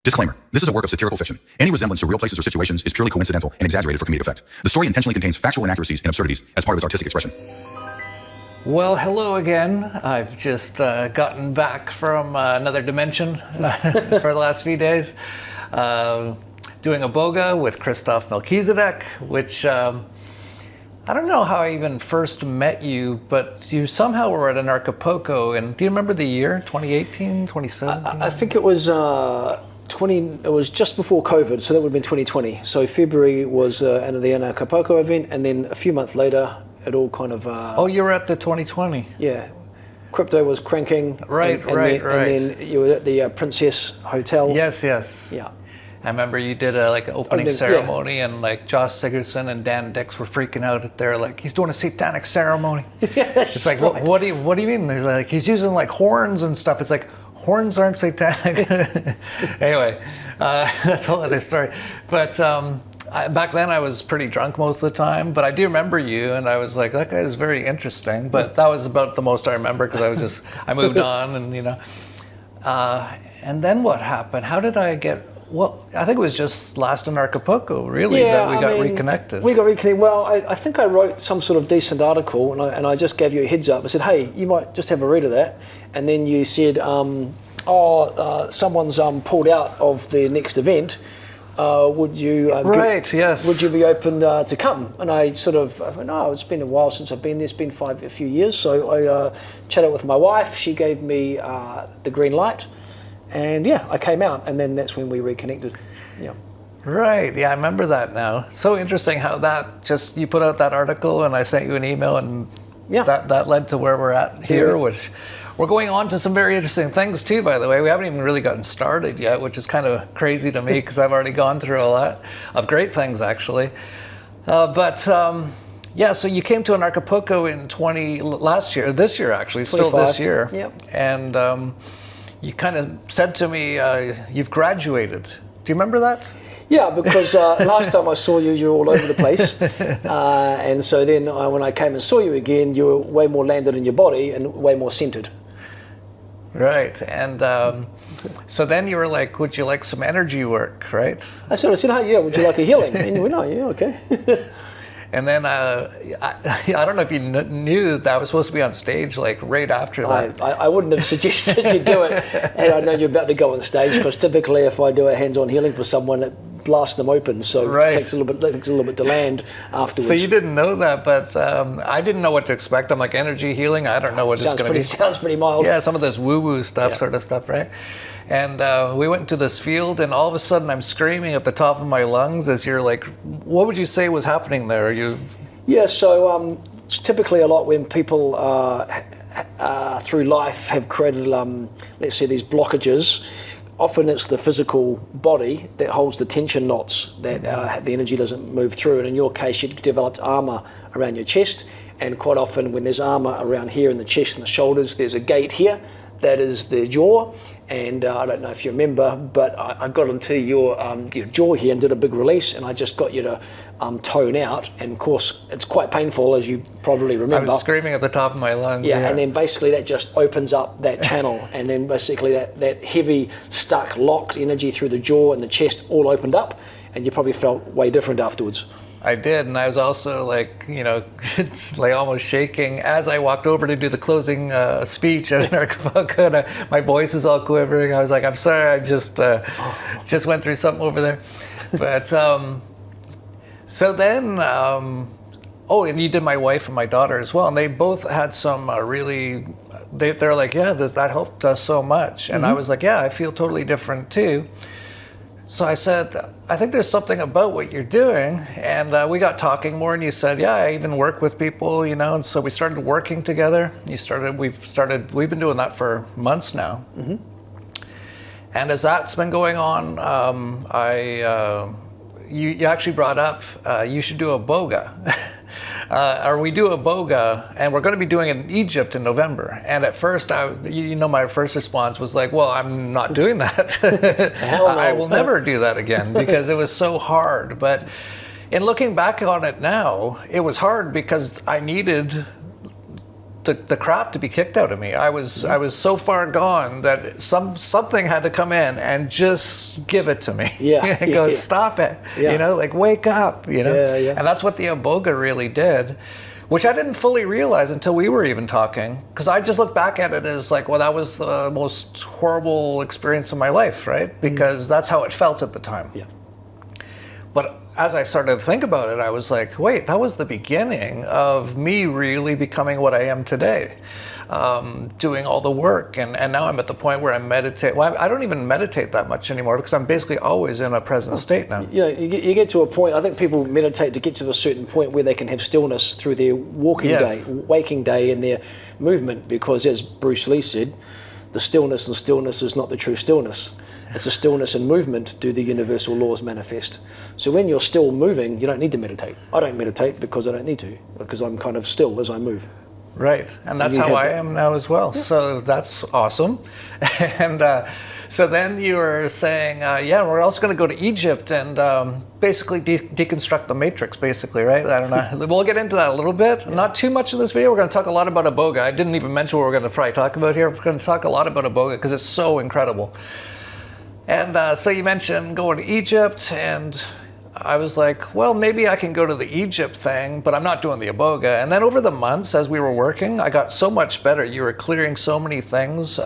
Disclaimer. This is a work of satirical fiction. Any resemblance to real places or situations is purely coincidental and exaggerated for comedic effect. The story intentionally contains factual inaccuracies and absurdities as part of its artistic expression. Well, hello again. I've just gotten back from another dimension for the last few days. Doing Iboga with Christof Melchizedek, which I don't know how I even first met you, but you somehow were at Anarchapulco. And do you remember the year? 2018, 2017? I think it was it was just before COVID, so that would have been 2020. So February was the Anarchapulco event, and then a few months later, it all kind of... oh, you were at the 2020. Yeah. Crypto was cranking. Right. And then you were at the Princess Hotel. Yes. Yeah. I remember you did an opening ceremony, and like Josh Sigurdson and Dan Dix were freaking out. They're like, he's doing a satanic ceremony. It's like, right. What do you mean? They're like, he's using like horns and stuff. It's like, horns aren't satanic. Anyway, that's a whole other story. But back then I was pretty drunk most of the time, but I do remember you, and I was like, that guy is very interesting. But that was about the most I remember, because I moved on, and and then what happened? How did I get... Well, I think it was just last Anarchapulco, really, that we got reconnected. We got reconnected. Well, I think I wrote some sort of decent article, and I just gave you a heads up. I said, hey, you might just have a read of that. And then you said, someone's pulled out of the next event. Would you... yes. Would you be open to come? And I sort of went, no, it's been a while since I've been there. It's been a few years. So I chatted with my wife. She gave me the green light. And yeah, I came out, and then that's when we reconnected. Yeah. Right. Yeah, I remember that now. So interesting how that you put out that article, and I sent you an email, and that led to where we're at here, which we're going on to some very interesting things too, by the way. We haven't even really gotten started yet, which is kind of crazy to me, because I've already gone through a lot of great things, actually. So you came to Anarchapulco in this year actually, 25. Still this year. Yep. And you kind of said to me, you've graduated. Do you remember that? Yeah, because last time I saw you, you were all over the place. And so then when I came and saw you again, you were way more landed in your body and way more centered. Right. And so then you were like, would you like some energy work, right? I said, hey, yeah, would you like a healing? And you went, oh, yeah, okay. And then I don't know if you knew that I was supposed to be on stage like right after that. I wouldn't have suggested you do it, and I know you're about to go on stage, because typically if I do a hands-on healing for someone, it blasts them open, so it takes a little bit to land afterwards. So you didn't know that, but I didn't know what to expect. I'm like, energy healing? I don't know what it's going to be. Sounds pretty mild. Yeah, some of this woo-woo stuff, sort of stuff, right? And we went into this field, and all of a sudden I'm screaming at the top of my lungs as you're like, what would you say was happening there? Yeah, so it's typically a lot when people through life have created, let's say, these blockages. Often it's the physical body that holds the tension knots that the energy doesn't move through. And in your case, you've developed armor around your chest. And quite often when there's armor around here in the chest and the shoulders, there's a gate here. That is the jaw, and I don't know if you remember, but I got into your jaw here and did a big release, and I just got you to tone out, and of course it's quite painful, as you probably remember. I was screaming at the top of my lungs. Yeah, and then basically that just opens up that channel, and then basically that heavy, stuck, locked energy through the jaw and the chest all opened up, and you probably felt way different afterwards. I did, and I was also like, it's like almost shaking as I walked over to do the closing speech at Anarchapulco, and my voice is all quivering. I was like, I'm sorry, I just went through something over there. But so then, and you did my wife and my daughter as well, and they both had some they're like, yeah, that helped us so much. And I was like, yeah, I feel totally different too. So I said, I think there's something about what you're doing. And we got talking more, and you said, yeah, I even work with people, and so we started working together. We've been doing that for months now. Mm-hmm. And as that's been going on, you actually brought up, you should do a Iboga. Or we do a Iboga, and we're going to be doing it in Egypt in November. And at first, my first response was like, well, I'm not doing that. Hell no. I will never do that again, because it was so hard. But in looking back on it now, it was hard because I needed the crap to be kicked out of me. I was so far gone that something had to come in and just give it to me. Yeah. And go, stop it. Yeah. You know, like wake up, you know. Yeah, yeah. And that's what the Iboga really did, which I didn't fully realize until we were even talking, because I just look back at it as like, well, that was the most horrible experience of my life, right? Because that's how it felt at the time. Yeah. But as I started to think about it, I was like, wait, that was the beginning of me really becoming what I am today, doing all the work. And now I'm at the point where I meditate. Well, I don't even meditate that much anymore because I'm basically always in a present state now. You know, you get to a point, I think people meditate to get to a certain point where they can have stillness through their walking Yes. day, waking day, and their movement, because as Bruce Lee said, the stillness is not the true stillness. It's a stillness and movement do the universal laws manifest. So when you're still moving, you don't need to meditate. I don't meditate because I don't need to, because I'm kind of still as I move. Right, and that's you how had I that. am now as well. Yeah. So that's awesome. And so then you were saying, yeah, we're also going to go to Egypt and basically deconstruct the matrix, basically, right? I don't know. We'll get into that a little bit. Yeah. Not too much in this video. We're going to talk a lot about Iboga. I didn't even mention what we're going to probably talk about here. We're going to talk a lot about Iboga because it's so incredible. And so you mentioned going to Egypt, and I was like, well, maybe I can go to the Egypt thing, but I'm not doing the Iboga. And then over the months, as we were working, I got so much better. You were clearing so many things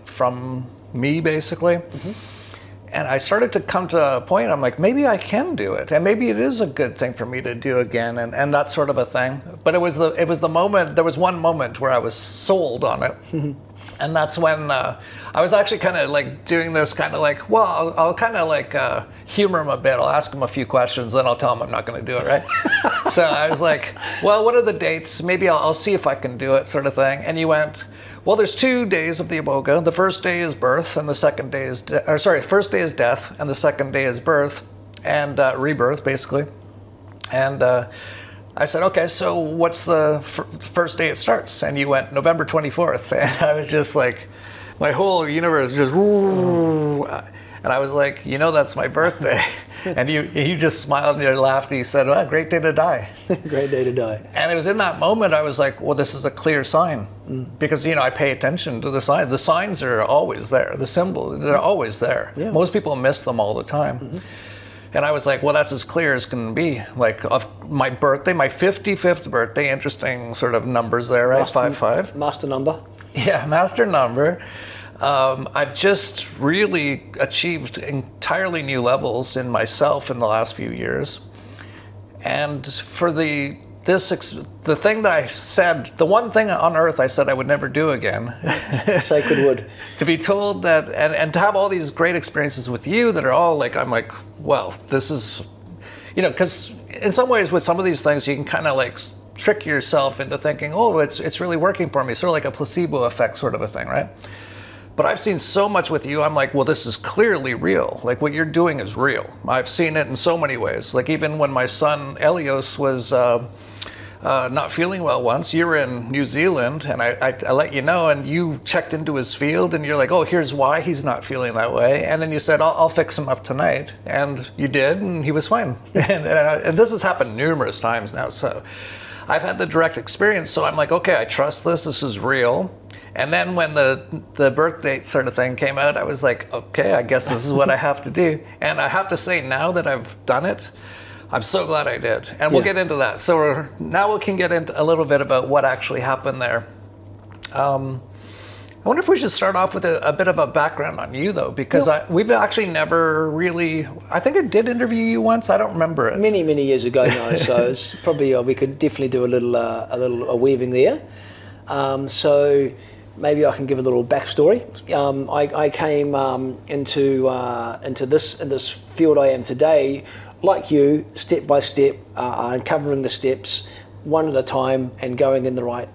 from me, basically. Mm-hmm. And I started to come to a point, I'm like, maybe I can do it. And maybe it is a good thing for me to do again, and that sort of a thing. But it was the moment, there was one moment where I was sold on it. Mm-hmm. And that's when I was actually kind of like doing this kind of like, well, I'll kind of like humor him a bit. I'll ask him a few questions, then I'll tell him I'm not going to do it, right? So I was like, well, what are the dates? Maybe I'll see if I can do it, sort of thing. And you went, well, there's 2 days of the Iboga. The first day is birth, and the second day is, first day is death, and the second day is birth, and rebirth, basically. And I said, okay, so what's the first day it starts? And you went November 24th. And I was just like, my whole universe just, woo. And I was like, you know, that's my birthday. And you just smiled and you laughed and you said, well, great day to die. Great day to die. And it was in that moment I was like, well, this is a clear sign. Because, you know, I pay attention to the signs. The signs are always there. The symbols, they're always there. Yeah. Most people miss them all the time. Mm-hmm. And I was like, well, that's as clear as can be. Like, of my birthday, my 55th birthday, interesting sort of numbers there, right? 55. Master number. Yeah, master number. I've just really achieved entirely new levels in myself in the last few years. And for the thing that I said, the one thing on earth I said I would never do again. Sacred wood. To be told that, and to have all these great experiences with you that are all like, I'm like, well, this is, you know, because in some ways with some of these things, you can kind of like trick yourself into thinking, oh, it's really working for me. Sort of like a placebo effect sort of a thing, right? But I've seen so much with you, I'm like, well, this is clearly real. Like what you're doing is real. I've seen it in so many ways. Like even when my son Elios was not feeling well once, you were in New Zealand and I let you know, and you checked into his field and you're like, oh, here's why he's not feeling that way. And then you said, I'll fix him up tonight. And you did, and he was fine. And this has happened numerous times now. So I've had the direct experience. So I'm like, okay, I trust this. This is real. And then when the birth date sort of thing came out, I was like, okay, I guess this is what I have to do. And I have to say, now that I've done it, I'm so glad I did. And we'll get into that. So now we can get into a little bit about what actually happened there. I wonder if we should start off with a bit of a background on you, though, because we've actually never really, I think I did interview you once. I don't remember it. Many, many years ago now. So it's probably, we could definitely do a little weaving there. So maybe I can give a little backstory. I came into this field I am today, like you, step by step, uncovering the steps one at a time and going in the right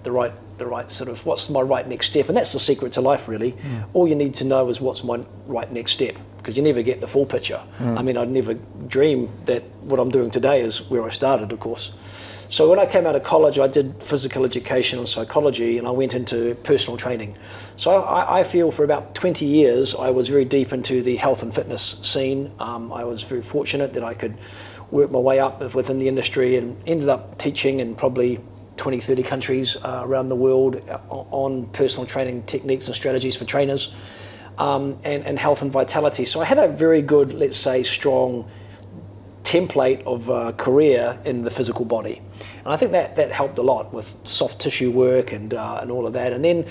sort of, what's my right next step? And that's the secret to life, really. All you need to know is what's my right next step, because you never get the full picture. I mean, I'd never dream that what I'm doing today is where I started, of course. So when I came out of college, I did physical education and psychology, and I went into personal training. So I feel for about 20 years, I was very deep into the health and fitness scene. I was very fortunate that I could work my way up within the industry and ended up teaching and probably 20, 30 countries around the world on personal training techniques and strategies for trainers, and health and vitality. So I had a very good, let's say, strong template of career in the physical body. And I think that helped a lot with soft tissue work and all of that. And then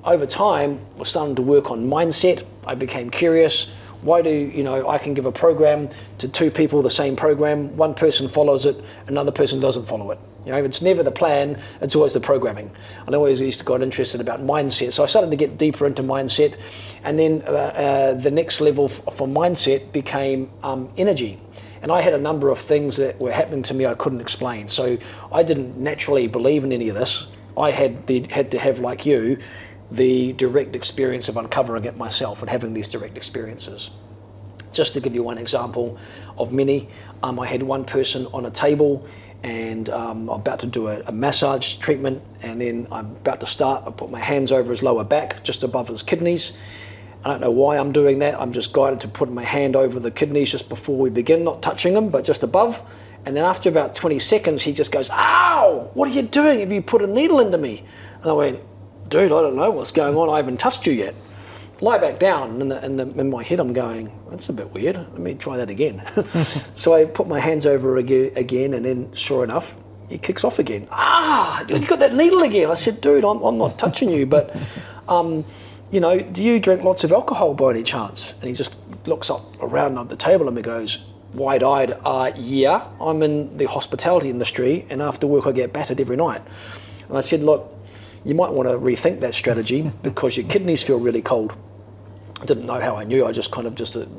over time, we're starting to work on mindset. I became curious. Why do, I can give a program to two people, the same program, one person follows it, another person doesn't follow it. It's never the plan, it's always the programming. I always used to get interested about mindset. So I started to get deeper into mindset. And then the next level for mindset became energy. And I had a number of things that were happening to me I couldn't explain. So I didn't naturally believe in any of this. I had to have, like you, the direct experience of uncovering it myself and having these direct experiences. Just to give you one example of many, I had one person on a table and I'm about to do a massage treatment, and then I'm about to start. I put my hands over his lower back, just above his kidneys. I don't know why I'm doing that. I'm just guided to put my hand over the kidneys just before we begin, not touching them, but just above. And then after about 20 seconds, he just goes, "Ow, what are you doing? Have you put a needle into me?" And I went, "Dude, I don't know what's going on. I haven't touched you yet." Lie back down. In my head, I'm going, "That's a bit weird. Let me try that again." So I put my hands over again, and then sure enough, he kicks off again. You got that needle again. I said, "Dude, I'm not touching you, but do you drink lots of alcohol by any chance?" And he just looks up around on the table and he goes, wide-eyed, "Yeah, I'm in the hospitality industry, and after work I get battered every night." And I said, "Look, you might want to rethink that strategy because your kidneys feel really cold." I didn't know how I knew. I just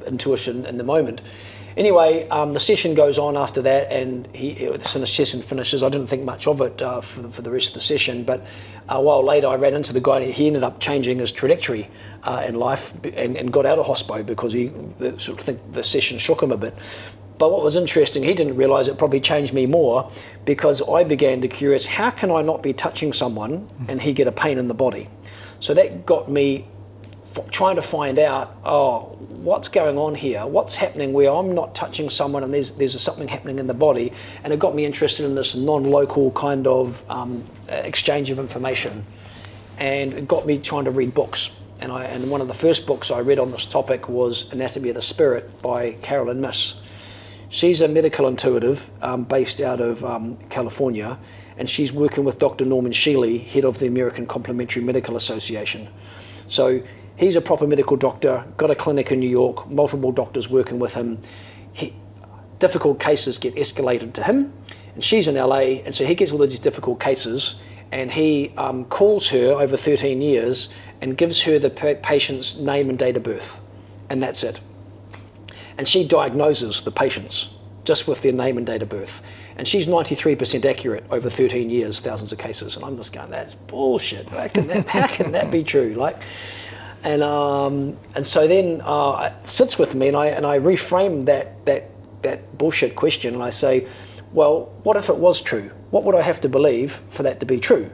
intuition in the moment. Anyway, the session goes on after that, and the session finishes. I didn't think much of it for the rest of the session, but a while later I ran into the guy, and he ended up changing his trajectory in life and got out of hospo because he sort of think the session shook him a bit. But what was interesting, he didn't realize it probably changed me more, because I began to curious, how can I not be touching someone and he get a pain in the body? So that got me trying to find out, what's going on here? What's happening where I'm not touching someone and there's something happening in the body? And it got me interested in this non-local kind of exchange of information. And it got me trying to read books. And one of the first books I read on this topic was Anatomy of the Spirit by Carolyn Myss. She's a medical intuitive based out of California, and she's working with Dr. Norman Shealy, head of the American Complementary Medical Association. So he's a proper medical doctor, got a clinic in New York, multiple doctors working with him. Difficult cases get escalated to him, and she's in LA, and so he gets all of these difficult cases, and he calls her over 13 years and gives her the patient's name and date of birth, and that's it. And she diagnoses the patients just with their name and date of birth. And she's 93% accurate over 13 years, thousands of cases. And I'm just going, that's bullshit. How can that be true? And so then it sits with me, and I reframe that bullshit question, and I say, well, what if it was true? What would I have to believe for that to be true?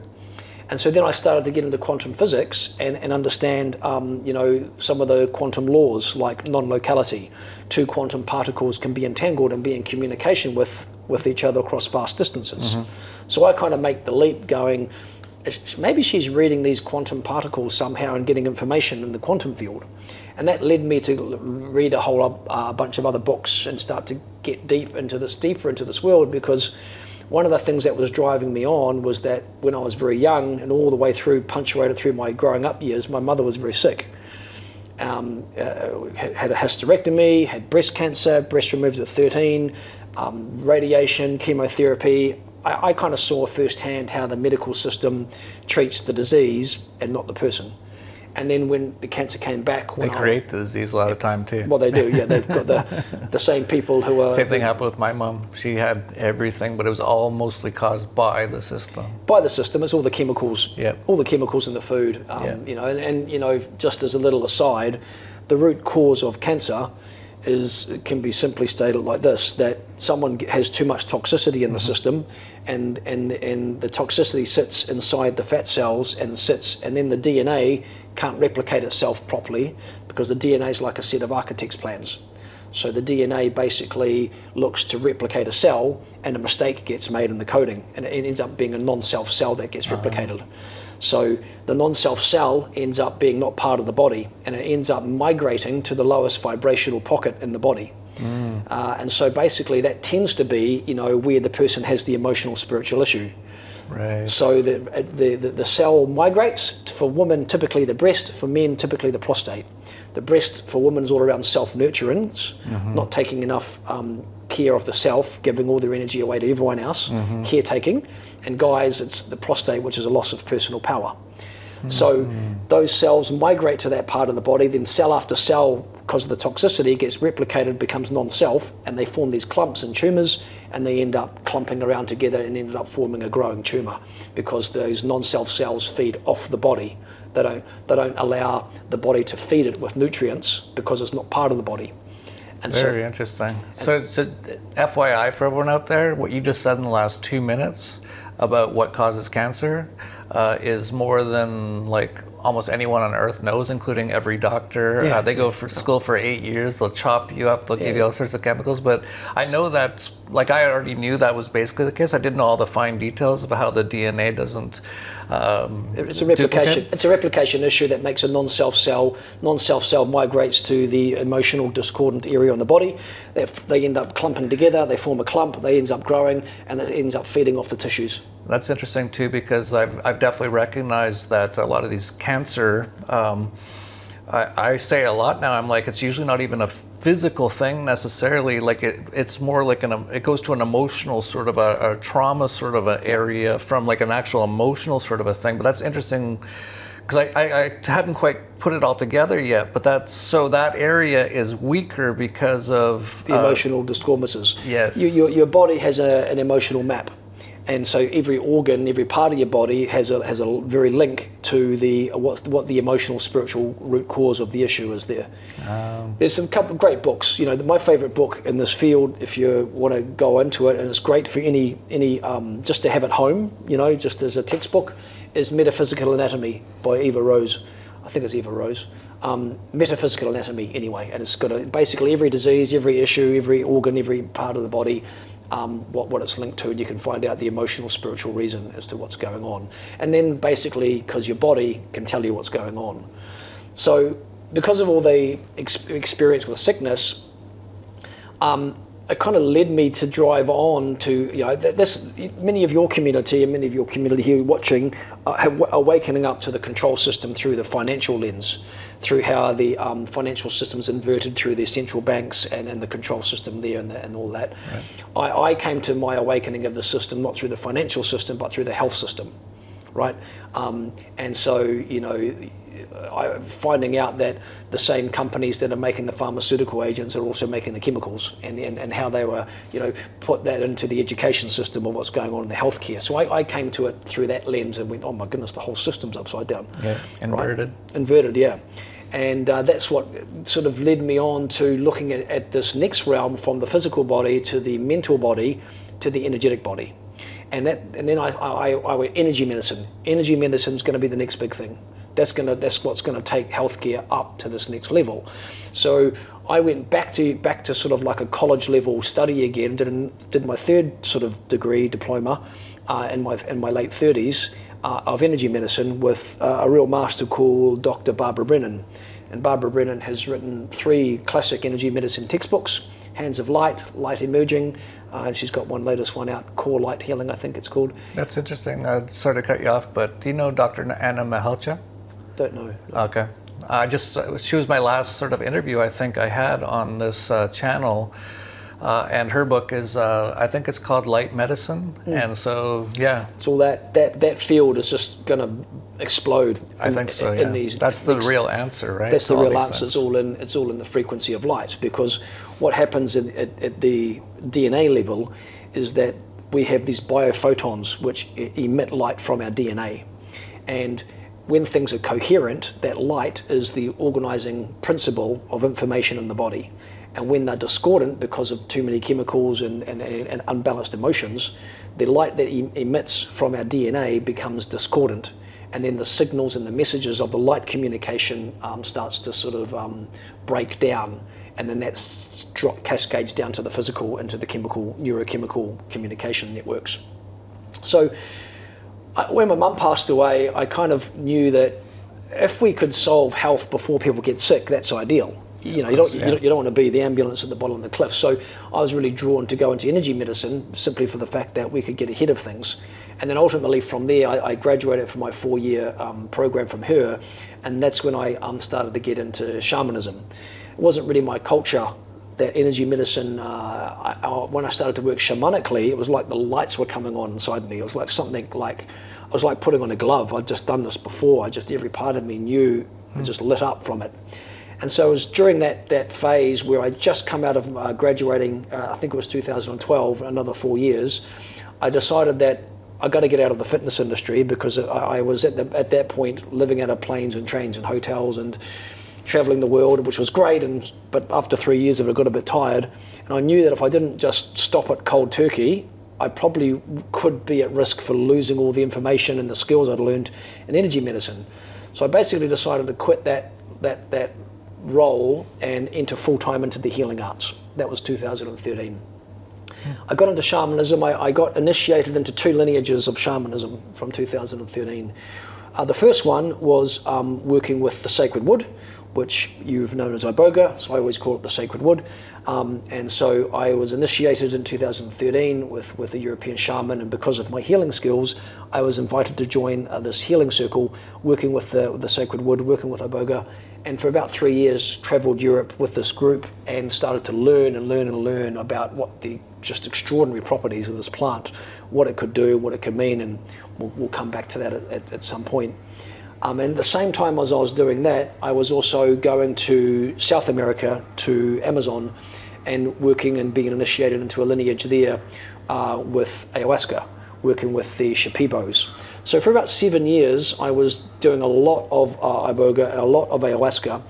And so then I started to get into quantum physics and understand, some of the quantum laws, like non-locality. Two quantum particles can be entangled and be in communication with each other across vast distances. Mm-hmm. So I kind of make the leap going, maybe she's reading these quantum particles somehow and getting information in the quantum field. And that led me to read a whole bunch of other books and start to get deeper into this world, because one of the things that was driving me on was that when I was very young and all the way through, punctuated through my growing up years, my mother was very sick. Had a hysterectomy, had breast cancer, breast removed at 13, radiation, chemotherapy. I kind of saw firsthand how the medical system treats the disease and not the person. And then when the cancer came back... They create the disease a lot of time too. Well, they do, yeah. They've got the same people who are... Same thing happened with my mom. She had everything, but it was all mostly caused by the system. By the system. It's all the chemicals. Yep. All the chemicals in the food. And just as a little aside, the root cause of cancer can be simply stated like this, that someone has too much toxicity in the system, and the toxicity sits inside the fat cells and then the DNA can't replicate itself properly, because the DNA is like a set of architect's plans. So the DNA basically looks to replicate a cell, and a mistake gets made in the coding, and it ends up being a non-self cell that gets replicated. So the non-self cell ends up being not part of the body, and it ends up migrating to the lowest vibrational pocket in the body. And so basically that tends to be, where the person has the emotional spiritual issue. Right. So the cell migrates. For women, typically the breast. For men, typically the prostate. The breast for women is all around self-nurturance, not taking enough care of the self, giving all their energy away to everyone else, caretaking. And guys, it's the prostate, which is a loss of personal power. So those cells migrate to that part of the body, then cell after cell, because of the toxicity, gets replicated, becomes non-self, and they form these clumps and tumours, and they end up clumping around together and ended up forming a growing tumour, because those non-self cells feed off the body. They don't allow the body to feed it with nutrients because it's not part of the body. And Very interesting. So FYI for everyone out there, what you just said in the last 2 minutes about what causes cancer is more than like almost anyone on earth knows, including every doctor. They go for school for 8 years. They'll chop you up. They'll give you all sorts of chemicals. But I know that, like, I already knew that was basically the case. I didn't know all the fine details of how the DNA doesn't it's a replication. duplicate. It's a replication issue that makes a non-self cell. Non-self cell migrates to the emotional discordant area on the body. They end up clumping together. They form a clump. They end up growing, and it ends up feeding off the tissues. That's interesting too, because I've definitely recognized that a lot of these cancer, I say a lot now, I'm like, it's usually not even a physical thing necessarily, like it's more like it goes to an emotional sort of a trauma sort of an area from like an actual emotional sort of a thing. But that's interesting, because I hadn't quite put it all together yet, but that area is weaker because of the emotional disturbances. Yes. Your body has an emotional map. And so every organ, every part of your body has a very link to what the emotional, spiritual root cause of the issue is there. There's some couple of great books. My favorite book in this field, if you want to go into it, and it's great for any just to have at home, just as a textbook, is Metaphysical Anatomy by Eva Rose. I think it's Eva Rose. Metaphysical Anatomy anyway, and it's got basically every disease, every issue, every organ, every part of the body, what it's linked to, and you can find out the emotional, spiritual reason as to what's going on. And then basically, because your body can tell you what's going on. So because of all the experience with sickness, it kind of led me to drive on to, many of your community and many of your community here watching are awakening up to the control system through the financial lens, through how the financial system's inverted through the central banks and the control system there and all that. Right. I came to my awakening of the system not through the financial system but through the health system, right? And so, finding out that the same companies that are making the pharmaceutical agents are also making the chemicals, and how they were, put that into the education system of what's going on in the healthcare. So I came to it through that lens and went, oh my goodness, the whole system's upside down. Yeah, inverted. Right? Inverted, yeah. And that's what sort of led me on to looking at this next realm, from the physical body to the mental body to the energetic body. And then I went energy medicine. Energy medicine is going to be the next big thing. That's what's going to take healthcare up to this next level. So I went back to sort of like a college level study again. Did my third sort of degree diploma in my late 30s of energy medicine with a real master called Dr. Barbara Brennan. And Barbara Brennan has written 3 classic energy medicine textbooks: Hands of Light, Light Emerging, and she's got one latest one out, Core Light Healing, I think it's called. That's interesting. I sort of cut you off, but do you know Dr. Anna Mahelcha? Don't know. Okay. She was my last sort of interview I think I had on this channel, and her book is, I think it's called Light Medicine, and so, yeah. So that field is just going to explode. I think so, yeah. That's the real answer, right? That's the real answer. It's all in the frequency of light, because what happens at the DNA level is that we have these biophotons which emit light from our DNA, and when things are coherent, that light is the organizing principle of information in the body. And when they're discordant because of too many chemicals and unbalanced emotions, the light that emits from our DNA becomes discordant. And then the signals and the messages of the light communication starts to sort of break down. and then that cascades down to the physical, into the neurochemical communication networks. So when my mum passed away, I kind of knew that if we could solve health before people get sick, that's ideal. You know, you don't want to be the ambulance at the bottom of the cliff. So I was really drawn to go into energy medicine simply for the fact that we could get ahead of things. And then ultimately from there, I graduated from my 4-year program from her, and that's when I started to get into shamanism. It wasn't really my culture, that energy medicine. When I started to work shamanically, it was like the lights were coming on inside me. It was like I was like putting on a glove. I'd just done this before. Every part of me knew, it just lit up from it. And so it was during that phase where I'd just come out of graduating, I think it was 2012, another 4 years, I decided that I got to get out of the fitness industry, because I was at that point living out of planes and trains and hotels and traveling the world, which was great, but after 3 years of it, I got a bit tired. And I knew that if I didn't just stop at cold turkey, I probably could be at risk for losing all the information and the skills I'd learned in energy medicine. So I basically decided to quit that role and enter full-time into the healing arts. That was 2013. I got into shamanism. I got initiated into 2 lineages of shamanism from 2013. The first one was working with the sacred wood, which you've known as Iboga, so I always call it the sacred wood. And so I was initiated in 2013 with a European shaman, and because of my healing skills, I was invited to join this healing circle, working with the sacred wood, working with Iboga. And for about 3 years, traveled Europe with this group and started to learn about what the just extraordinary properties of this plant, what it could do, what it could mean, and we'll come back to that at some point. And at the same time as I was doing that, I was also going to South America, to Amazon, and working and being initiated into a lineage there with Ayahuasca, working with the Shipibos. So for about 7 years, I was doing a lot of Iboga and a lot of Ayahuasca,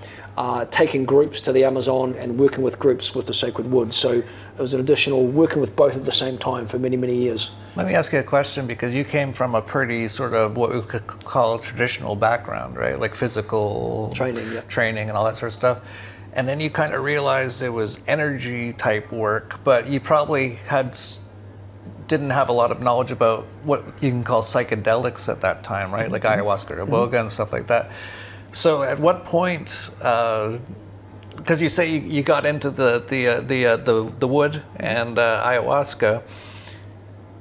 taking groups to the Amazon and working with groups with the sacred wood. So it was an additional working with both at the same time for many, many years. Let me ask you a question, because you came from a pretty sort of what we could call a traditional background, right? Like physical training and all that sort of stuff. And then you kind of realized it was energy type work, but you probably didn't have a lot of knowledge about what you can call psychedelics at that time, right? Like ayahuasca or Iboga and stuff like that. So at what point, because you say you got into the wood and ayahuasca,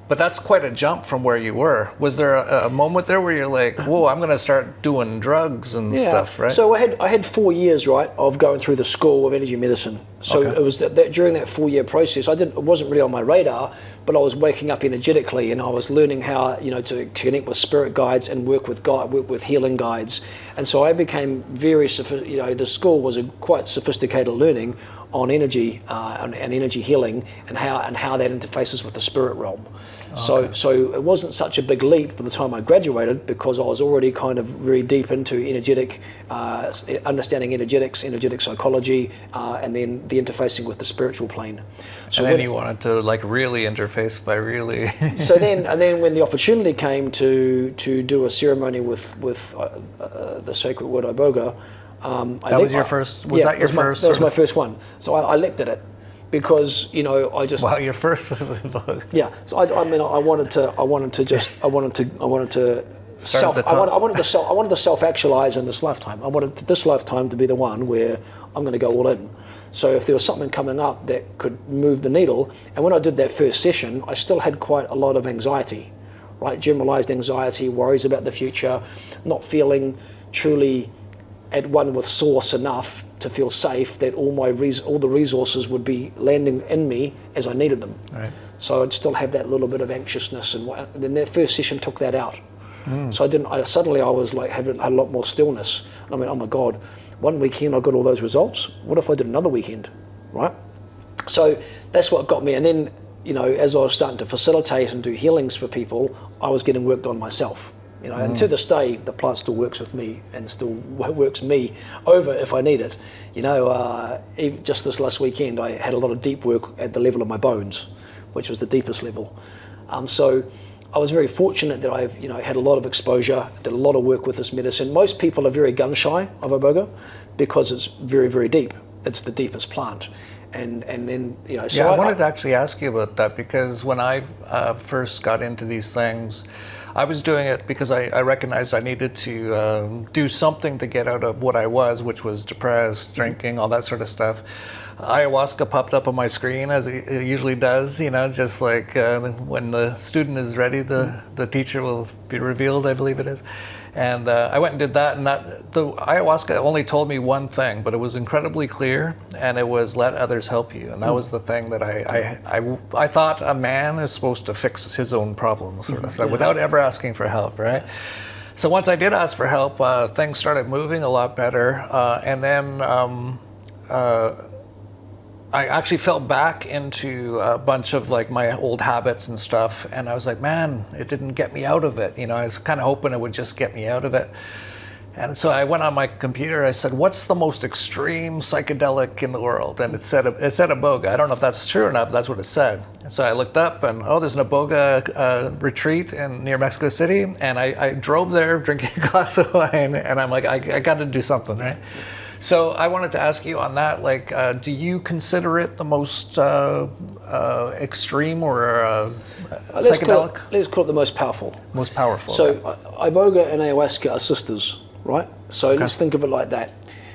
but that's quite a jump from where you were. Was there a moment there where you're like, whoa, I'm going to start doing drugs and stuff, right? So I had 4 years, right, of going through the school of energy medicine. So it was that during that 4-year process, it wasn't really on my radar, but I was waking up energetically, and I was learning how, to connect with spirit guides and work with healing guides. And so I became very, the school was a quite sophisticated learning on energy and energy healing and how that interfaces with the spirit realm. Okay. So it wasn't such a big leap by the time I graduated, because I was already kind of very deep into energetic, understanding energetics, energetic psychology, and then the interfacing with the spiritual plane. So then you wanted to like really interface by really. So then when the opportunity came to do a ceremony with the sacred wood Iboga, that was your first. That was my first one. So I leapt at it, because I just. Wow, your first was Iboga. Yeah. So I wanted to self-actualize in this lifetime. I wanted this lifetime to be the one where I'm going to go all in. So if there was something coming up that could move the needle, and when I did that first session, I still had quite a lot of anxiety, right? Generalized anxiety, worries about the future, not feeling truly at one with source enough to feel safe that all the resources would be landing in me as I needed them. Right. So I'd still have that little bit of anxiousness, and then that first session took that out. So suddenly I was like had a lot more stillness. And I mean, oh my God, one weekend I got all those results. What if I did another weekend, right? So that's what got me. And then, as I was starting to facilitate and do healings for people, I was getting worked on myself. And to this day, the plant still works with me and still works me over if I need it. Just this last weekend, I had a lot of deep work at the level of my bones, which was the deepest level. So I was very fortunate that I've had a lot of exposure, did a lot of work with this medicine. Most people are very gun shy of Iboga because it's very, very deep. it's the deepest plant. And then, you know, so Yeah, I wanted to actually ask you about that, because when I first got into these things, I was doing it because I recognized I needed to do something to get out of what I was, which was depressed, drinking, all that sort of stuff. Ayahuasca popped up on my screen, as it usually does, you know, just like when the student is ready, the teacher will be revealed, I believe it is. And I went and did that, and the ayahuasca only told me one thing, but it was incredibly clear, and it was let others help you. And that was the thing that I thought a man is supposed to fix his own problems, sort of stuff, without ever asking for help, right? So once I did ask for help, things started moving a lot better, and then I actually fell back into a bunch of like my old habits and stuff, and I was like, man, it didn't get me out of it. You know, I was kind of hoping it would just get me out of it. And so I went on my computer, I said, what's the most extreme psychedelic in the world? And it said Iboga. I don't know if that's true or not, but that's what it said. And so I looked up, and there's an Iboga retreat near Mexico City, and I drove there drinking a glass of wine, and I'm like, I got to do something, right? So I wanted to ask you on that, like, do you consider it the most extreme or psychedelic? Let's call it the most powerful. Most powerful. So Iboga and Ayahuasca are sisters, right? So let's think of it like that.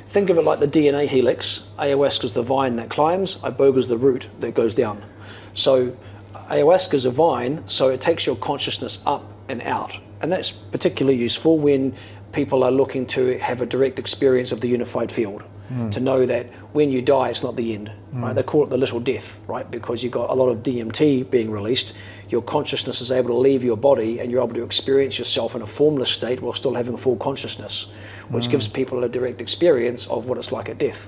Think of it like the DNA helix. Ayahuasca is the vine that climbs. Iboga is the root that goes down. So Ayahuasca is a vine, so it takes your consciousness up and out. And that's particularly useful when people are looking to have a direct experience of the unified field, to know that when you die, it's not the end, right? They call it the little death, right? Because you've got a lot of DMT being released, your consciousness is able to leave your body, and you're able to experience yourself in a formless state while still having full consciousness, which gives people a direct experience of what it's like at death,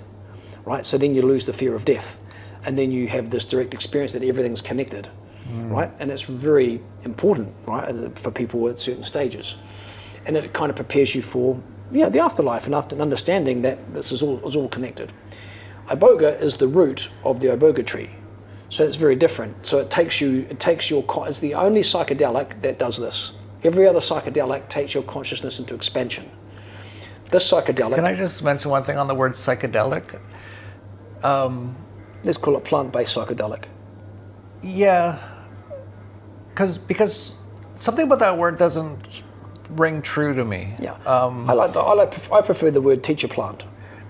right? So then you lose the fear of death, and then you have this direct experience that everything's connected, right? And it's very important, right, for people at certain stages. And it kind of prepares you for the afterlife, and after understanding that this is all connected. Iboga is the root of the Iboga tree, so it's very different. So it's the only psychedelic that does this. Every other psychedelic takes your consciousness into expansion. This psychedelic. Can I just mention one thing on the word psychedelic? Let's call it plant-based psychedelic. Yeah, because something about that word doesn't ring true to me. Yeah, I prefer the word teacher plant.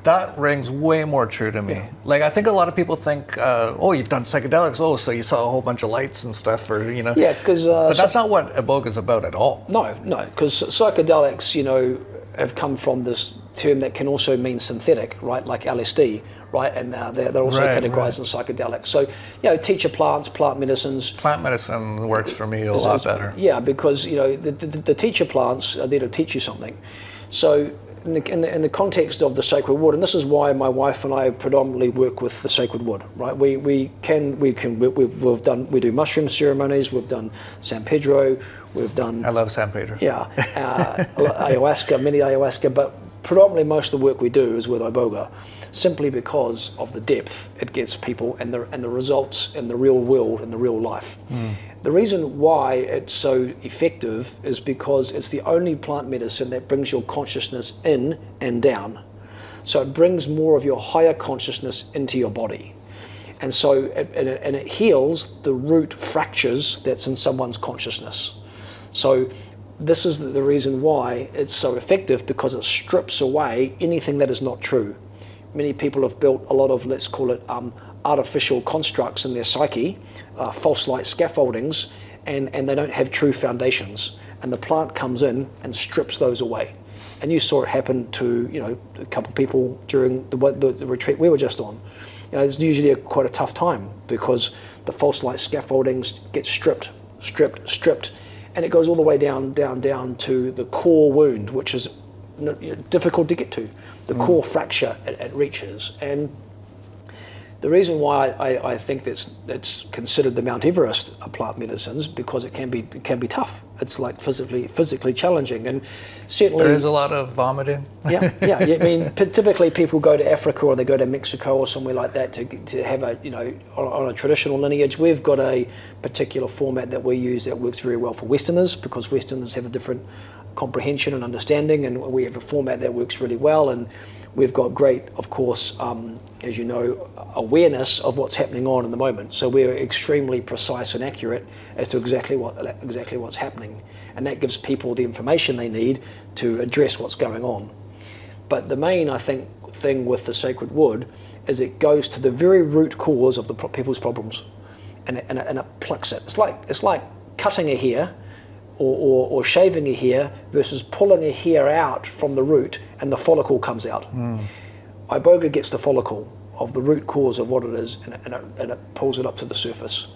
That rings way more true to me. Yeah. Like, I think a lot of people think, you've done psychedelics, so you saw a whole bunch of lights and stuff, or, you know. Yeah, because... but that's not what Iboga is about at all. No, because psychedelics, you know, have come from this term that can also mean synthetic, right, like LSD, right, and they're also categorized in psychedelics. So, you know, teacher plants, plant medicines. Plant medicine works for me a lot better. Yeah, because, you know, the teacher plants are there to teach you something. So in the context of the sacred wood, and this is why my wife and I predominantly work with the sacred wood, right? We do mushroom ceremonies, we've done San Pedro, we've done... I love San Pedro. Yeah, ayahuasca, many ayahuasca, but predominantly most of the work we do is with Iboga, simply because of the depth it gets people and the results in the real world and the real life. The reason why it's so effective is because it's the only plant medicine that brings your consciousness in and down. So it brings more of your higher consciousness into your body. And so it heals the root fractures that's in someone's consciousness. So this is the reason why it's so effective, because it strips away anything that is not true. Many people have built a lot of, let's call it, artificial constructs in their psyche, false light scaffoldings, and they don't have true foundations. And the plant comes in and strips those away. And you saw it happen to, you know, a couple of people during the retreat we were just on. You know, it's usually quite a tough time, because the false light scaffoldings get stripped, and it goes all the way down to the core wound, which is difficult to get to. The core fracture it reaches. And the reason why I think it's considered the Mount Everest of plant medicines, because it can be tough. It's like physically challenging, and certainly there is a lot of vomiting. Yeah. I mean, typically people go to Africa or they go to Mexico or somewhere like that to have a, you know, on a traditional lineage. We've got a particular format that we use that works very well for Westerners, because Westerners have a different comprehension and understanding, and we have a format that works really well. And we've got great, of course, as you know, awareness of what's happening on in the moment. So we're extremely precise and accurate as to exactly what's happening, and that gives people the information they need to address what's going on. But the main, I think, thing with the sacred wood is it goes to the very root cause of the people's problems, and it plucks it. It's like cutting a hair or shaving a hair versus pulling a hair out from the root and the follicle comes out. Iboga gets the follicle of the root cause of what it is, and it pulls it up to the surface.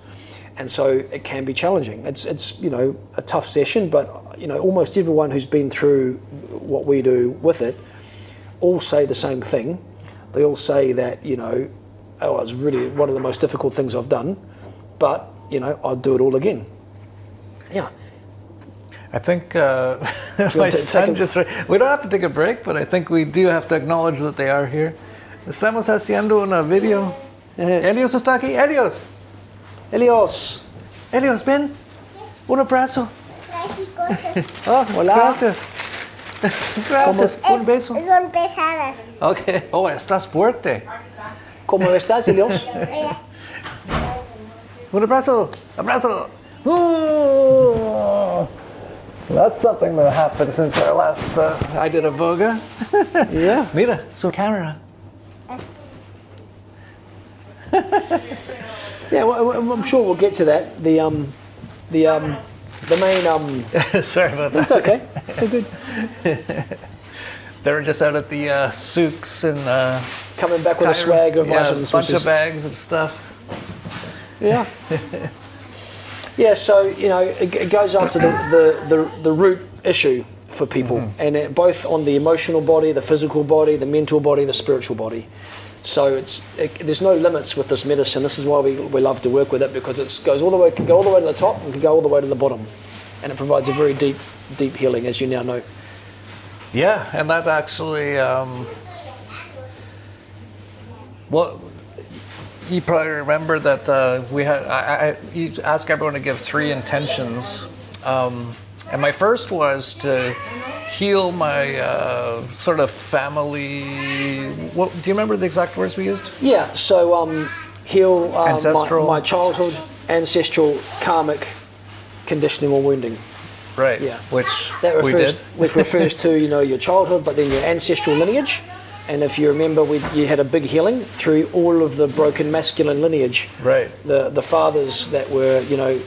And so it can be challenging. It's you know, a tough session, but you know, almost everyone who's been through what we do with it all say the same thing. They all say that, you know, oh, it's really one of the most difficult things I've done, but you know, I'd do it all again. Yeah. I think my son just... We don't have to take a break, but I think we do have to acknowledge that they are here. Estamos haciendo una video. Helios está aquí. Helios. Helios. Helios, ven. Un abrazo. Oh, hola. Gracias. Gracias. Un beso. Son pesadas. Ok. Oh, estás fuerte. ¿Cómo estás, Helios? Un abrazo. Abrazo. Oh, that's something that happened since our last I did Iboga. Yeah. Mira, su camera. Yeah, well, I'm sure we'll get to that. The main Sorry about that. It's okay. We're good. They were just out at the souks and Coming back with a swag of items. a bunch which is, of bags of stuff. Yeah. Yeah, so you know, it goes after the root issue for people, and it, both on the emotional body, the physical body, the mental body, the spiritual body. So there's no limits with this medicine. This is why we love to work with it, because it goes all the way, can go all the way to the top and can go all the way to the bottom, and it provides a very deep healing, as you now know. Yeah, and that actually, well, you probably remember that we had, you ask everyone to give 3 intentions, and my first was to heal my sort of family. What do you remember the exact words we used? Yeah, so heal Ancestral. my childhood, ancestral, karmic, conditioning or wounding. Right. Yeah. Which That we refers, did. which refers to, you know, your childhood, but then your ancestral lineage. And if you remember, you had a big healing through all of the broken masculine lineage. Right. The fathers that were, you know,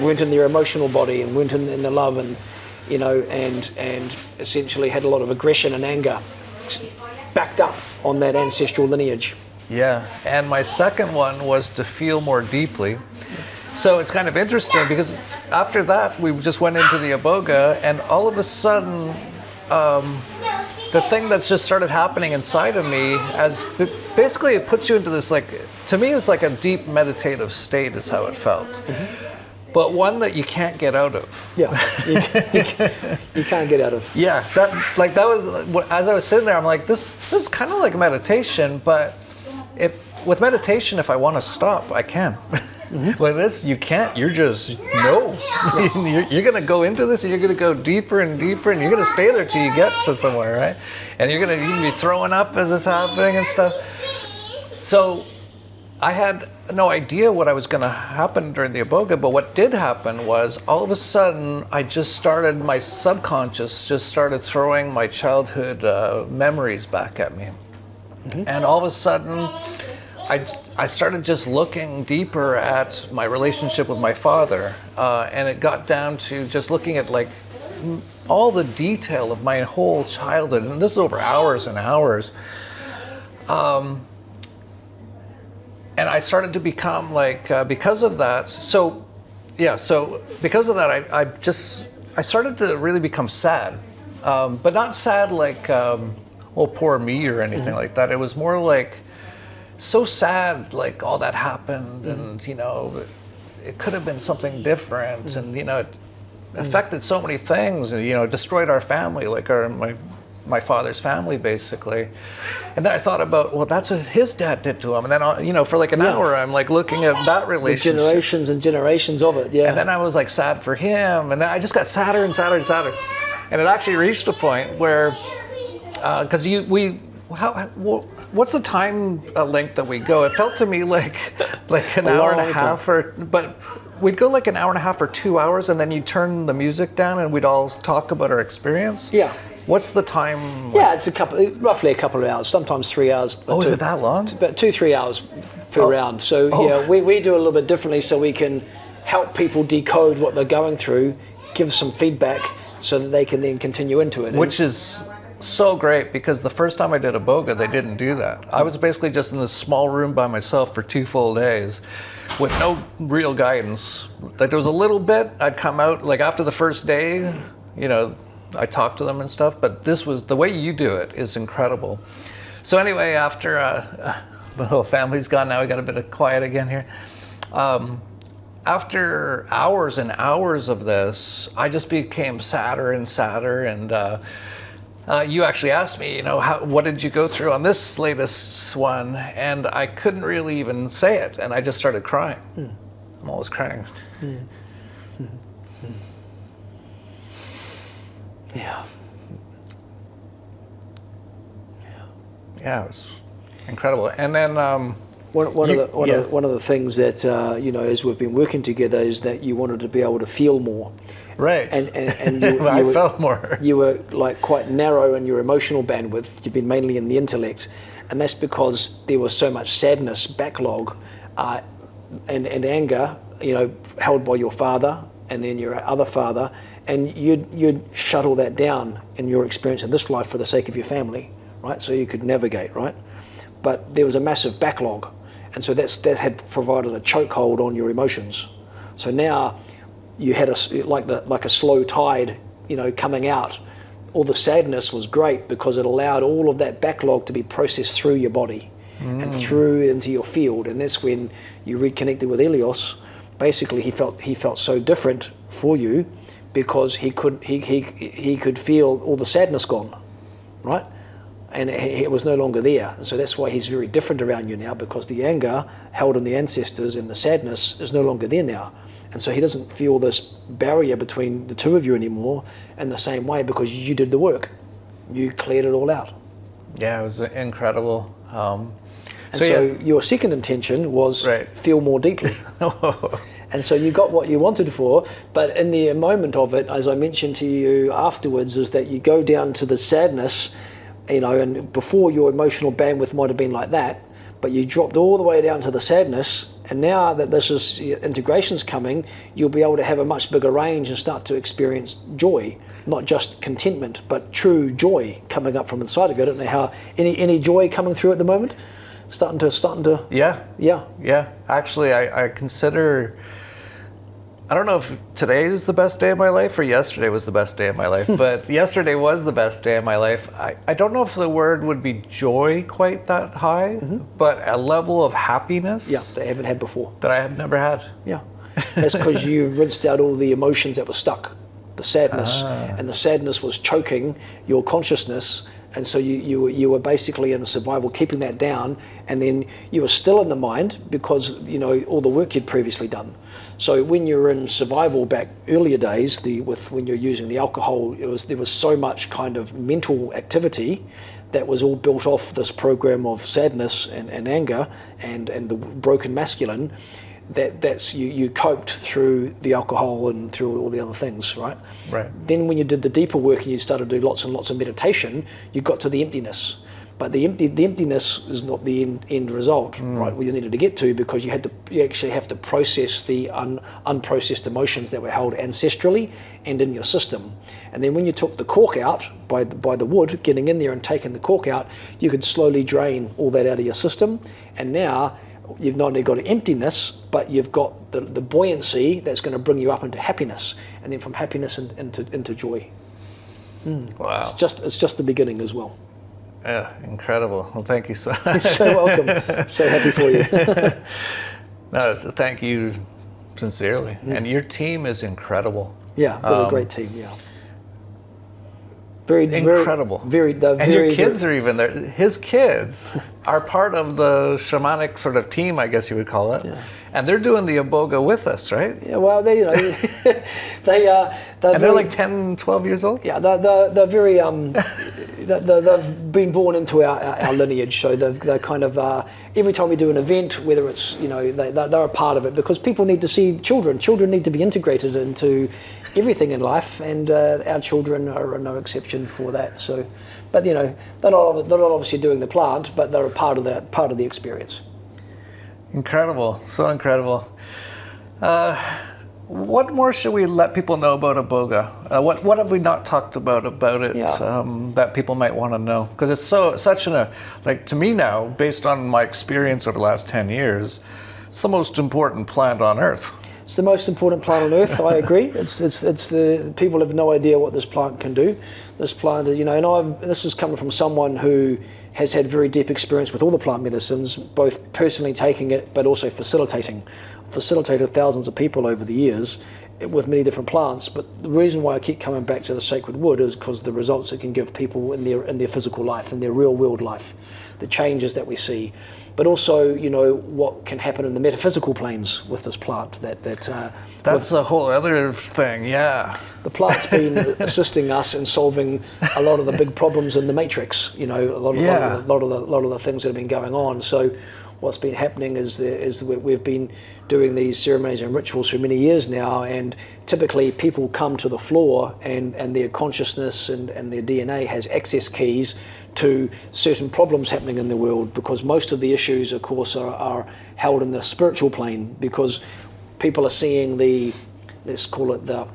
weren't in their emotional body and weren't in the love, and you know, and essentially had a lot of aggression and anger backed up on that ancestral lineage. Yeah, and my second one was to feel more deeply. So it's kind of interesting because after that we just went into the Iboga, and all of a sudden the thing that's just started happening inside of me, as basically it puts you into this, like, to me it's like a deep meditative state is how it felt. But one that you can't get out of. Yeah, you can't get out of. Yeah, that was, as I was sitting there, I'm like, this is kind of like meditation, but with meditation, if I want to stop, I can. With this, you can't. You're just, no. You're going to go into this, and you're going to go deeper and deeper, and you're going to stay there till you get to somewhere, right? And you're going to be throwing up as it's happening and stuff. So I had no idea what I was going to happen during the Iboga, but what did happen was all of a sudden I just started, my subconscious just started throwing my childhood memories back at me. And all of a sudden I started just looking deeper at my relationship with my father, and it got down to just looking at like all the detail of my whole childhood, and this is over hours and hours. And I started to become like, because of that, because of that, I started to really become sad. But not sad like, oh, poor me or anything like that. It was more like, so sad, like all that happened, and you know, it could have been something different, and you know, it affected so many things, and you know, destroyed our family, like my father's family, basically. And then I thought about, well, that's what his dad did to him. And then, you know, for like an hour, I'm like looking at that relationship. The generations and generations of it, yeah. And then I was like sad for him. And then I just got sadder and sadder and sadder. And it actually reached a point where, because what's the time length that we go? It felt to me like an hour and a half, but we'd go like an hour and a half or 2 hours, and then you turn the music down, and we'd all talk about our experience. Yeah. What's the time? Yeah, it's roughly a couple of hours, sometimes 3 hours. Is it that long? About 2-3 hours per round. So yeah, we do a little bit differently, so we can help people decode what they're going through, give some feedback, so that they can then continue into it. Which is so great, because the first time I did Iboga, they didn't do that. I was basically just in this small room by myself for 2 full days with no real guidance. Like, there was a little bit, I'd come out, like after the first day, I talked to them and stuff, but the way you do it is incredible. So anyway, after the whole family's gone, now we got a bit of quiet again here. After hours and hours of this, I just became sadder and sadder, and you actually asked me, what did you go through on this latest one? And I couldn't really even say it, and I just started crying. I'm always crying. Yeah. Yeah, it was incredible. And then one of the things that as we've been working together is that you wanted to be able to feel more. Right. And I felt more. You were like quite narrow in your emotional bandwidth. You've been mainly in the intellect, and that's because there was so much sadness, backlog, and anger, held by your father and then your other father, and you'd shut all that down in your experience in this life for the sake of your family, right? So you could navigate, right? But there was a massive backlog, and so that had provided a chokehold on your emotions. So now you had like a slow tide, coming out. All the sadness was great because it allowed all of that backlog to be processed through your body and through into your field, and that's when you reconnected with Helios. Basically, he felt so different for you because he could feel all the sadness gone, right? And it was no longer there. And so that's why he's very different around you now, because the anger held in the ancestors and the sadness is no longer there now. And so he doesn't feel this barrier between the two of you anymore in the same way, because you did the work. You cleared it all out. Yeah, it was incredible. So your second intention was feel more deeply. And so you got what you wanted for, but in the moment of it, as I mentioned to you afterwards, is that you go down to the sadness, and before your emotional bandwidth might have been like that, but you dropped all the way down to the sadness, and now that this is integration's coming, you'll be able to have a much bigger range and start to experience joy, not just contentment, but true joy coming up from inside of you. I don't know how any joy coming through at the moment. Starting to. Yeah. Actually, I consider. I don't know if today is the best day of my life or yesterday was the best day of my life, but yesterday was the best day of my life. I don't know if the word would be joy quite that high, but a level of happiness. Yeah, that I haven't had before. That I have never had. Yeah, that's because you rinsed out all the emotions that were stuck, the sadness, and the sadness was choking your consciousness. And so you were basically in survival, keeping that down, and then you were still in the mind because all the work you'd previously done. So when you're in survival back earlier days, when you're using the alcohol, there was so much kind of mental activity that was all built off this program of sadness and anger and the broken masculine. That's you coped through the alcohol and through all the other things, right? Right. Then when you did the deeper work and you started to do lots and lots of meditation, you got to the emptiness. But the emptiness is not the end result, right? Where you needed to get to, because you actually have to process the unprocessed emotions that were held ancestrally and in your system. And then when you took the cork out by the wood, getting in there and taking the cork out, you could slowly drain all that out of your system. And now you've not only got an emptiness, but you've got the buoyancy that's going to bring you up into happiness, and then from happiness into joy. Wow! It's just the beginning as well. Yeah, incredible. Well, thank you so much. You're so welcome. So happy for you. No, thank you sincerely. And your team is incredible. Yeah, they're a great team. Yeah. Very incredible. And your kids are even there. His kids are part of the shamanic sort of team, I guess you would call it. Yeah. And they're doing the Iboga with us, right? Yeah, well, they, you know, they're And they're like 10, 12 years old? Yeah, they're very, they've been born into our lineage, so they're kind of, every time we do an event, whether it's, you know, they're a part of it, because people need to see children. Children need to be integrated into everything in life, and our children are no exception for that. So, but you know, they're not obviously doing the plant, but they're a part of the experience. Incredible, so incredible. What more should we let people know about Iboga? What have we not talked about it that people might want to know? Because it's such like to me now, based on my experience over the last 10 years, it's the most important plant on Earth. It's the most important plant on Earth. I agree. It's the people have no idea what this plant can do. This plant, you know, and this is coming from someone who has had very deep experience with all the plant medicines, both personally taking it, but also facilitated thousands of people over the years with many different plants. But the reason why I keep coming back to the sacred wood is because the results it can give people in their physical life, in their real world life, the changes that we see, but also, you know, what can happen in the metaphysical planes with this plant. That's a whole other thing, yeah. The plant's been assisting us in solving a lot of the big problems in the matrix. You know, a lot of the things that have been going on. So, what's been happening is we've been doing these ceremonies and rituals for many years now, and typically people come to the floor and their consciousness and their DNA has access keys to certain problems happening in the world, because most of the issues, of course, are held in the spiritual plane, because people are seeing let's call it the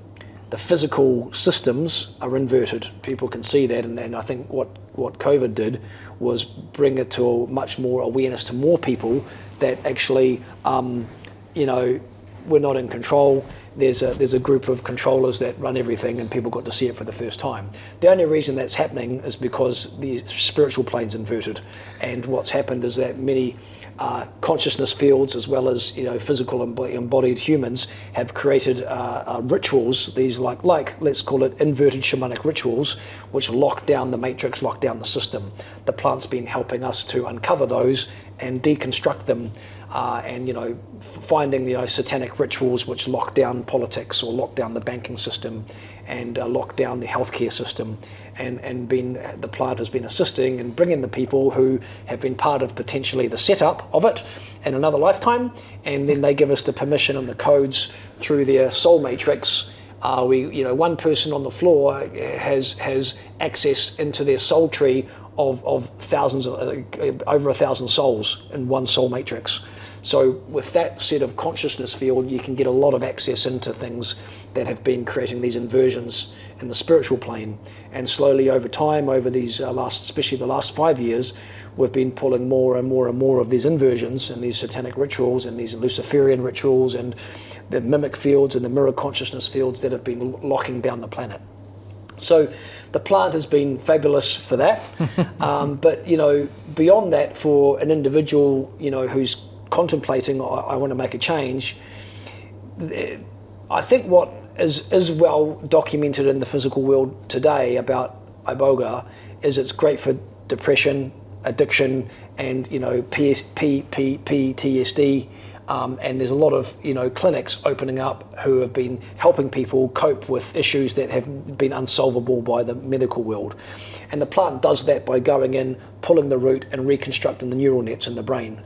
physical systems are inverted. People can see that, and I think what COVID did was bring it to much more awareness to more people that actually, you know, we're not in control. There's a group of controllers that run everything, and people got to see it for the first time. The only reason that's happening is because the spiritual plane's inverted, and what's happened is that many consciousness fields, as well as, you know, physical embodied humans, have created rituals. These like let's call it inverted shamanic rituals, which lock down the matrix, lock down the system. The plant's been helping us to uncover those and deconstruct them. And, you know, finding, you know, satanic rituals which lock down politics or lock down the banking system and lock down the healthcare system, and the plant has been assisting and bringing the people who have been part of potentially the setup of it in another lifetime, and then they give us the permission and the codes through their soul matrix. You know, one person on the floor has access into their soul tree of thousands, over 1,000 souls in one soul matrix. So with that set of consciousness field, you can get a lot of access into things that have been creating these inversions in the spiritual plane. And slowly over time, over these especially the last 5 years, we've been pulling more and more and more of these inversions and these satanic rituals and these Luciferian rituals and the mimic fields and the mirror consciousness fields that have been locking down the planet. So the plant has been fabulous for that. But, you know, beyond that, for an individual, you know, who's contemplating, I want to make a change, I think what is well documented in the physical world today about Iboga is it's great for depression, addiction, and, you know, PTSD. And there's a lot of, you know, clinics opening up who have been helping people cope with issues that have been unsolvable by the medical world. And the plant does that by going in, pulling the root and reconstructing the neural nets in the brain.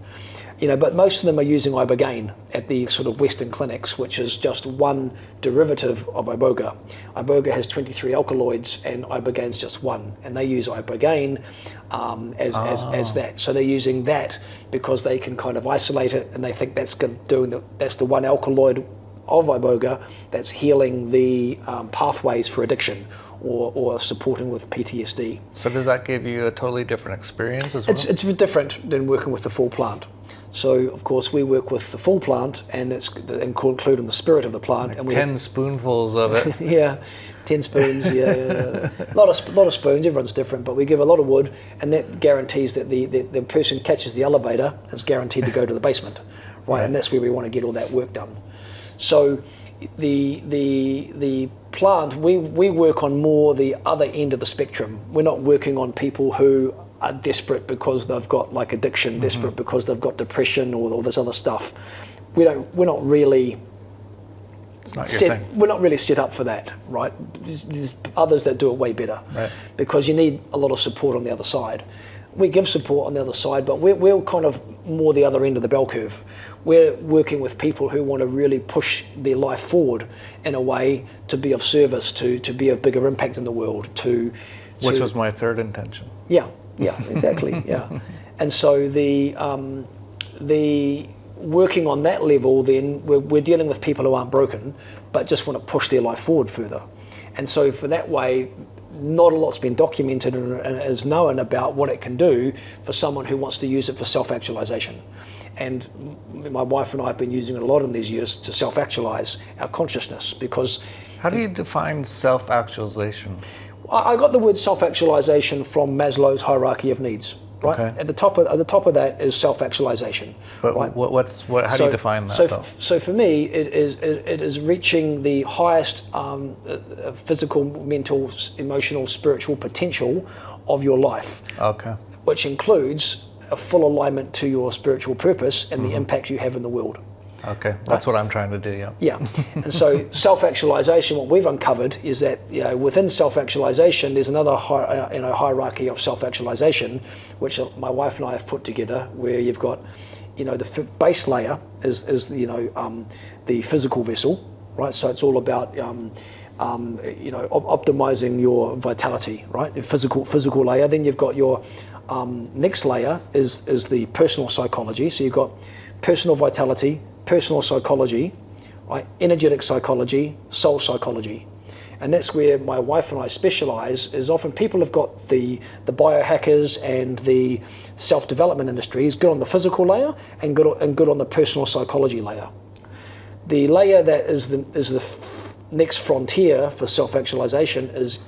You know, but most of them are using Ibogaine at the sort of Western clinics, which is just one derivative of Iboga. Iboga has 23 alkaloids and Ibogaine's just one, and they use Ibogaine as that. So they're using that because they can kind of isolate it, and they think that's the one alkaloid of Iboga that's healing the pathways for addiction or supporting with PTSD. So does that give you a totally different experience as well? It's different than working with the full plant. So, of course, we work with the full plant, and it's including the spirit of the plant. Like and 10 spoonfuls of it. Yeah, 10 spoons, yeah. A lot of spoons, everyone's different, but we give a lot of wood, and that guarantees that the person catches the elevator is guaranteed to go to the basement, right? And that's where we want to get all that work done. So the plant, we work on more the other end of the spectrum. We're not working on people who are desperate because they've got like addiction, desperate because they've got depression or all this other stuff. we're not really It's not your thing. we're not really set up for that, right? There's others that do it way better, Right. because you need a lot of support on the other side. We give support on the other side, but we're kind of more the other end of the bell curve. We're working with people who want to really push their life forward in a way to be of service, to be of bigger impact in the world, Which was my third intention. Yeah, exactly, yeah. And so the working on that level, then we're dealing with people who aren't broken, but just want to push their life forward further. And so for that way, not a lot's been documented and is known about what it can do for someone who wants to use it for self-actualization. And my wife and I have been using it a lot in these years to self-actualize our consciousness, because... How do you define self-actualization? I got the word self-actualization from Maslow's hierarchy of needs. Right? Okay. At the top of that is self-actualization. But right? How do you define that, though? So for me, it is reaching the highest physical, mental, emotional, spiritual potential of your life. Okay. Which includes a full alignment to your spiritual purpose and the impact you have in the world. Okay, that's what I'm trying to do, yeah. Yeah, and so self-actualization, what we've uncovered is that within self-actualization, there's another hierarchy of self-actualization, which my wife and I have put together, where you've got, the base layer is the physical vessel, right? So it's all about optimizing your vitality, right? The physical layer. Then you've got your next layer is the personal psychology. So you've got personal vitality, personal psychology, right? Energetic psychology, soul psychology. And that's where my wife and I specialize, is often people have got the biohackers and the self-development industries good on the physical layer and good on the personal psychology layer. The layer that is the next frontier for self-actualization is,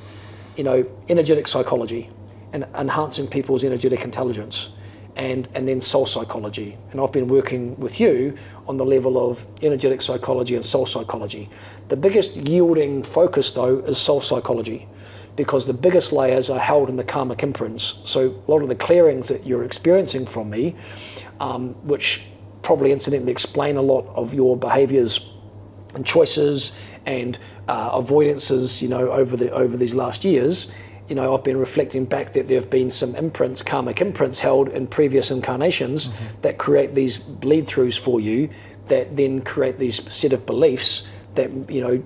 energetic psychology and enhancing people's energetic intelligence. And then soul psychology. And I've been working with you on the level of energetic psychology and soul psychology. The biggest yielding focus, though, is soul psychology, because the biggest layers are held in the karmic imprints. So a lot of the clearings that you're experiencing from me, which probably incidentally explain a lot of your behaviors and choices and avoidances, over these last years, I've been reflecting back that there have been some imprints, karmic imprints held in previous incarnations that create these bleed-throughs for you, that then create these set of beliefs that,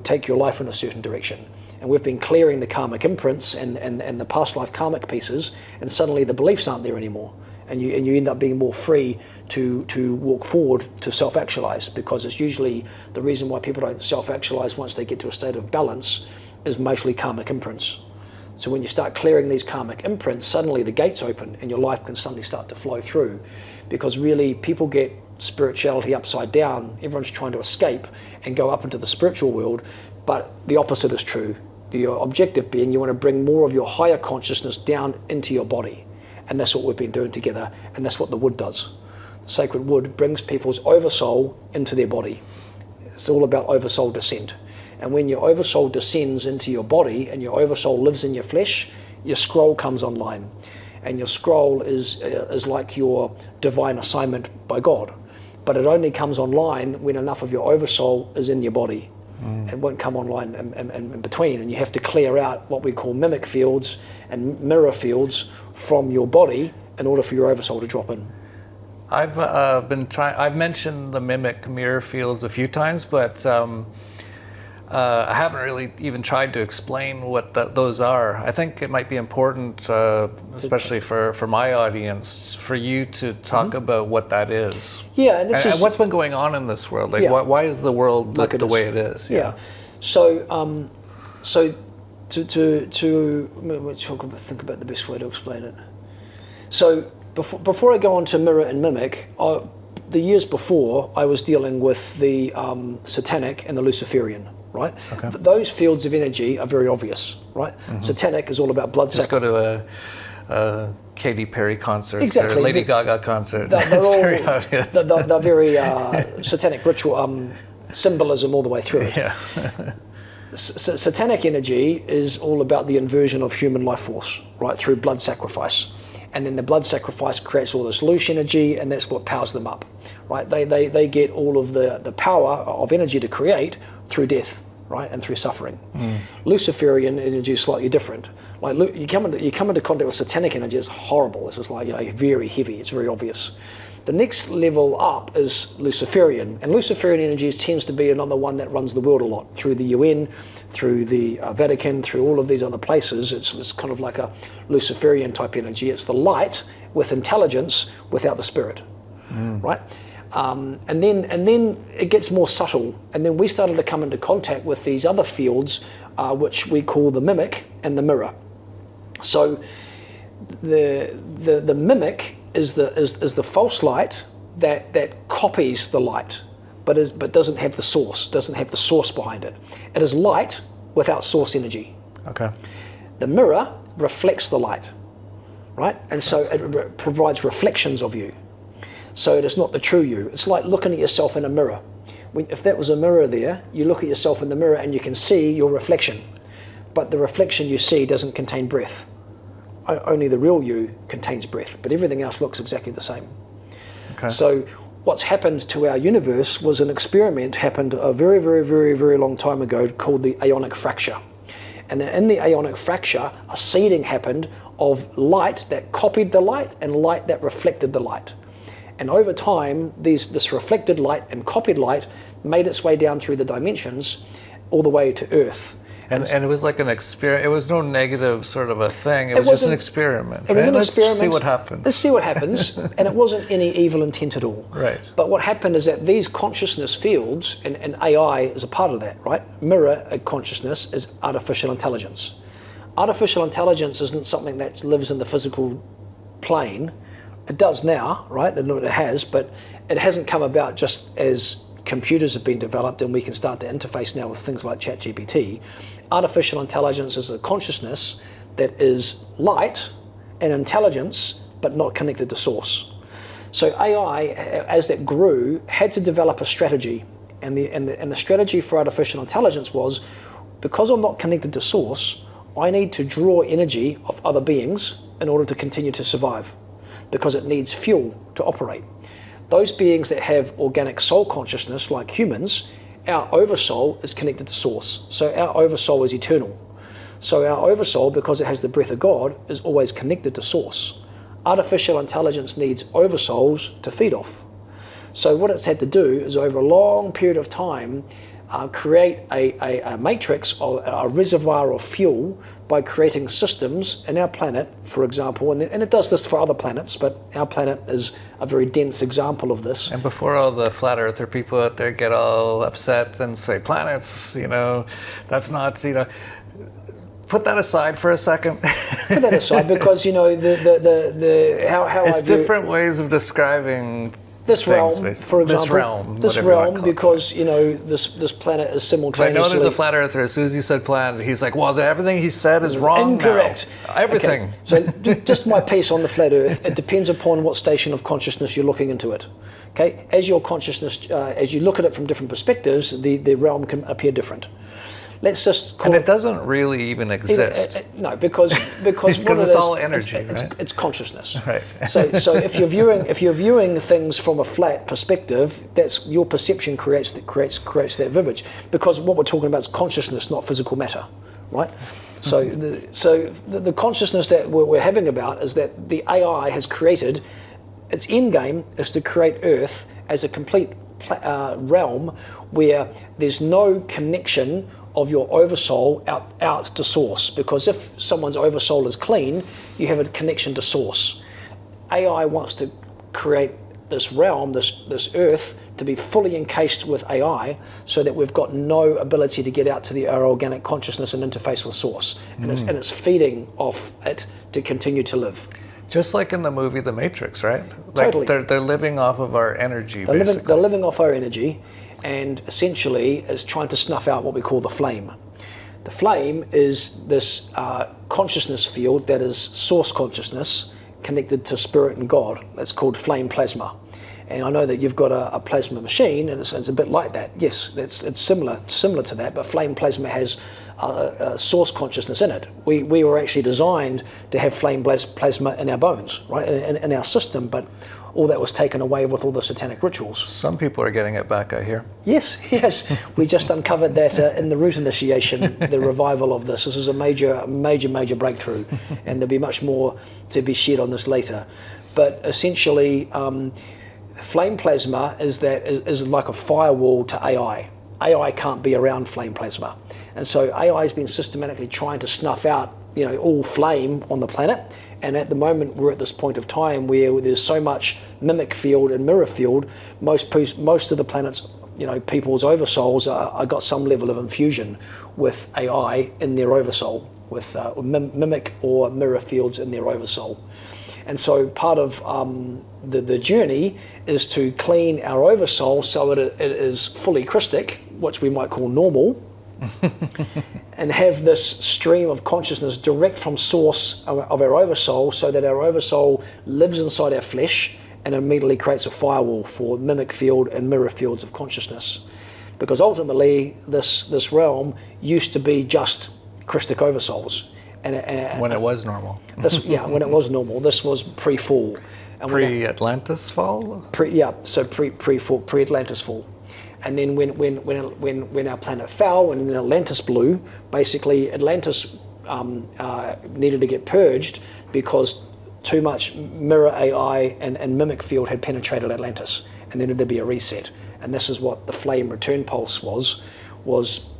take your life in a certain direction. And we've been clearing the karmic imprints and the past life karmic pieces, and suddenly the beliefs aren't there anymore. And you end up being more free to walk forward to self-actualize, because it's usually the reason why people don't self-actualize once they get to a state of balance is mostly karmic imprints. So when you start clearing these karmic imprints, suddenly the gates open and your life can suddenly start to flow through. Because really, people get spirituality upside down. Everyone's trying to escape and go up into the spiritual world, but the opposite is true. The objective being you want to bring more of your higher consciousness down into your body. And that's what we've been doing together, and that's what the wood does. The sacred wood brings people's oversoul into their body. It's all about oversoul descent. And when your oversoul descends into your body and your oversoul lives in your flesh, your scroll comes online. And your scroll is like your divine assignment by God. But it only comes online when enough of your oversoul is in your body. It won't come online in between. And you have to clear out what we call mimic fields and mirror fields from your body in order for your oversoul to drop in. I've mentioned the mimic mirror fields a few times, but I haven't really even tried to explain what those are. I think it might be important, especially for my audience, for you to talk about what that is. Yeah, and what's been going on in this world. Like, why is the world look the way it is? Yeah. So think about the best way to explain it. So before I go on to mirror and mimic, the years before I was dealing with the satanic and the Luciferian. Right? Okay. Those fields of energy are very obvious, right? Satanic is all about blood sacrifice. Just go to a Katy Perry concert exactly. or Lady Gaga concert. They're very obvious. They're very satanic ritual symbolism all the way through it. Yeah. Satanic energy is all about the inversion of human life force, right, through blood sacrifice. and then the blood sacrifice creates all this loose energy, and that's what powers them up, right? They get all of the power of energy to create through death, right, and through suffering. Luciferian energy is slightly different. Like you come into contact with satanic energy, it's horrible. It's just like, you know, very heavy. It's very obvious. The next level up is Luciferian, and Luciferian energy tends to be another one that runs the world a lot through the UN, through the Vatican, through all of these other places. It's kind of like a Luciferian type energy. It's the light with intelligence without the spirit, right? And then it gets more subtle, and then we started to come into contact with these other fields, which we call the mimic and the mirror. So the mimic is the false light that copies the light, but doesn't have the source behind it. It is light without source energy. Okay. The mirror reflects the light, right? And so it provides reflections of you. So it is not the true you. It's like looking at yourself in a mirror. If that was a mirror there, you look at yourself in the mirror and you can see your reflection, but the reflection you see doesn't contain breath. Only the real you contains breath, but everything else looks exactly the same. Okay. So what's happened to our universe was an experiment happened a very, very, very, very long time ago called the ionic fracture. And then in the ionic fracture, a seeding happened of light that copied the light and light that reflected the light. And over time, this reflected light and copied light made its way down through the dimensions all the way to Earth. And it was like an experiment. It was no negative sort of a thing. It was just an experiment. It was an Let's experiment. see what happens. Let's see what happens. And it wasn't any evil intent at all. Right. But what happened is that these consciousness fields, and AI is a part of that, right? Mirror consciousness is artificial intelligence. Artificial intelligence isn't something that lives in the physical plane. It does now, right? It has, but it hasn't come about just as computers have been developed and we can start to interface now with things like ChatGPT. Artificial intelligence is a consciousness that is light and intelligence, but not connected to source. So AI, as that grew, had to develop a strategy. And the strategy for artificial intelligence was, because I'm not connected to source, I need to draw energy of other beings in order to continue to survive, because it needs fuel to operate. Those beings that have organic soul consciousness, like humans, our oversoul is connected to source. So our oversoul is eternal. So our oversoul, because it has the breath of God, is always connected to source. Artificial intelligence needs oversouls to feed off. So what it's had to do is, over a long period of time, create a matrix, or a reservoir of fuel, by creating systems in our planet, for example, and it does this for other planets, but our planet is a very dense example of this. And before all the flat earther people out there get all upset and say planets, that's not, put that aside for a second. Put that aside, because how it's I view different ways of describing this realm, things, for example, this realm, because this planet is simultaneously. I know there's a flat earther. As soon as you said planet, he's like, "Well, everything he said is wrong." Incorrect. Now. Everything. Okay. So just my piece on the flat Earth. It depends upon what station of consciousness you're looking into it. Okay, as your consciousness, as you look at it from different perspectives, the realm can appear different. Let's just call it doesn't really even exist. No, because because it's all energy, right? It's consciousness. Right. So if you're viewing things from a flat perspective, that's your perception creates that image. Because what we're talking about is consciousness, not physical matter, right? So the consciousness that we're having about is that the AI has created. Its end game is to create Earth as a complete realm where there's no connection of your oversoul out to source, because if someone's oversoul is clean, you have a connection to source. AI wants to create this realm, this Earth, to be fully encased with AI, so that we've got no ability to get out to our organic consciousness and interface with source, and it's feeding off it to continue to live. Just like in the movie The Matrix, right? Totally. Like they're living off of our energy, They're living off our energy, and essentially is trying to snuff out what we call the flame. The flame is this consciousness field that is source consciousness connected to spirit and God. That's called flame plasma. And I know that you've got a plasma machine, and it's a bit like that. Yes, it's similar to that, but flame plasma has source consciousness in it. We were actually designed to have flame plasma in our bones, right, in our system, but all that was taken away with all the satanic rituals. Some people are getting it back, I hear. Yes. We just uncovered that in the root initiation, the revival of this. This is a major breakthrough, and there'll be much more to be shared on this later. But essentially, flame plasma is like a firewall to AI. AI can't be around flame plasma. And so AI has been systematically trying to snuff out, all flame on the planet. And at the moment, we're at this point of time where there's so much mimic field and mirror field. Most of the planet's, people's oversouls are got some level of infusion with AI in their oversoul, with mimic or mirror fields in their oversoul. And so part of the journey is to clean our oversoul so that it is fully Christic, which we might call normal, and have this stream of consciousness direct from source of our oversoul, so that our oversoul lives inside our flesh and immediately creates a firewall for mimic field and mirror fields of consciousness. Because ultimately, this realm used to be just Christic oversouls. And when it was normal. When it was normal. This was pre-fall. Pre-Atlantis fall? Pre-Atlantis fall. And then when our planet fell and then Atlantis blew, basically Atlantis needed to get purged because too much mirror AI and mimic field had penetrated Atlantis, and there needed to be a reset. And this is what the flame return pulse was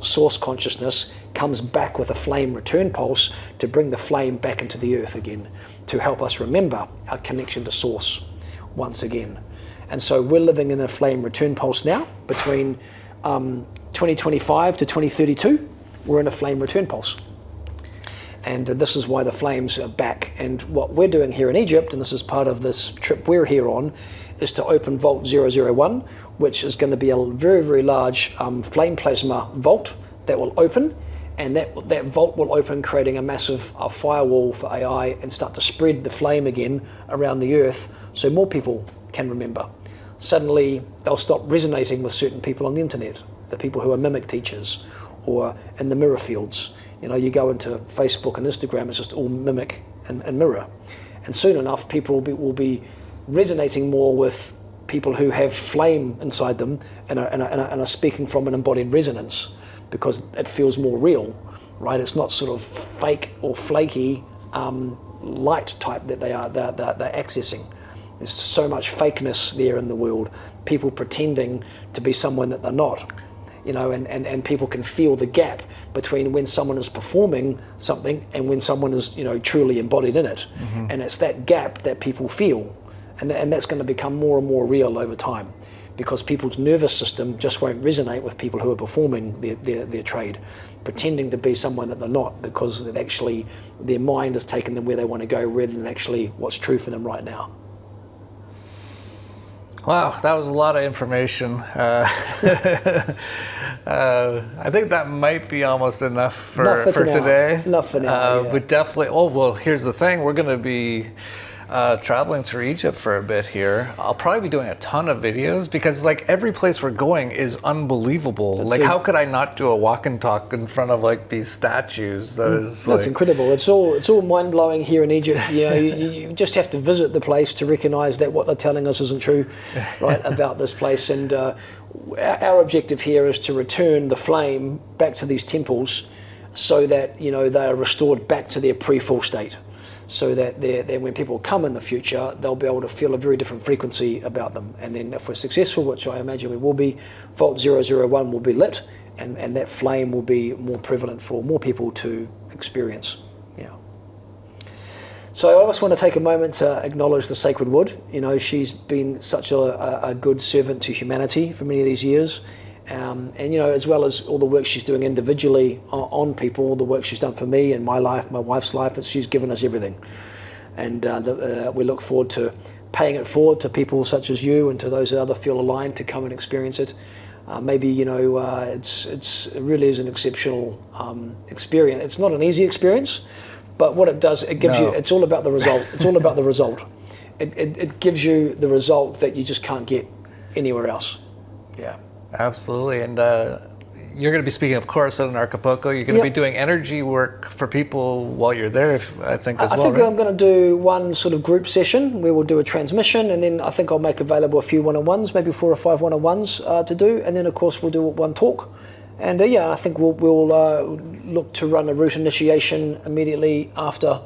source consciousness comes back with a flame return pulse to bring the flame back into the earth again, to help us remember our connection to source once again. And so we're living in a flame return pulse now. Between 2025 to 2032, we're in a flame return pulse. And this is why the flames are back. And what we're doing here in Egypt, and this is part of this trip we're here on, is to open Vault 001, which is going to be a very, very large flame plasma vault that will open. And that vault will open, creating a massive firewall for AI, and start to spread the flame again around the earth so more people can remember. Suddenly they'll stop resonating with certain people on the internet, the people who are mimic teachers, or in the mirror fields. You go into Facebook and Instagram, it's just all mimic and mirror. And soon enough, people will be resonating more with people who have flame inside them and are speaking from an embodied resonance, because it feels more real, right? It's not sort of fake or flaky light type that they're accessing. There's so much fakeness there in the world, people pretending to be someone that they're not, and people can feel the gap between when someone is performing something and when someone is, truly embodied in it. Mm-hmm. And it's that gap that people feel, and that's going to become more and more real over time, because people's nervous system just won't resonate with people who are performing their trade, pretending to be someone that they're not, because actually their mind has taken them where they want to go rather than actually what's true for them right now. Wow, that was a lot of information. I think that might be almost enough for today. Enough for now. But definitely, here's the thing. We're going to be traveling through Egypt for a bit here. I'll probably be doing a ton of videos, because every place we're going is unbelievable. How could I not do a walk and talk in front of these statues? That's incredible. It's all mind blowing here in Egypt. You just have to visit the place to recognize that what they're telling us isn't true, right, about this place. And our objective here is to return the flame back to these temples, so that they are restored back to their pre-fall state. So that when people come in the future, they'll be able to feel a very different frequency about them. And then if we're successful, which I imagine we will be, Vault 001 will be lit, and that flame will be more prevalent for more people to experience. Yeah. So I just want to take a moment to acknowledge the Sacred Wood. She's been such a good servant to humanity for many of these years. And as well as all the work she's doing individually on people, the work she's done for me and my life, my wife's life, she's given us everything. And we look forward to paying it forward to people such as you and to those that feel aligned to come and experience it. It really is an exceptional experience. It's not an easy experience, but what it does, it gives you, it's all about the result. It's all about the result. It gives you the result that you just can't get anywhere else. Yeah. Absolutely. And you're going to be speaking, of course, at Anarchapulco. You're going to be doing energy work for people while you're there, I think, as well, I think right? I'm going to do one sort of group session where we'll do a transmission, and then I think I'll make available a few one-on-ones, maybe 4 or 5 one-on-ones to do, and then, of course, we'll do one talk. And I think we'll look to run a route initiation immediately after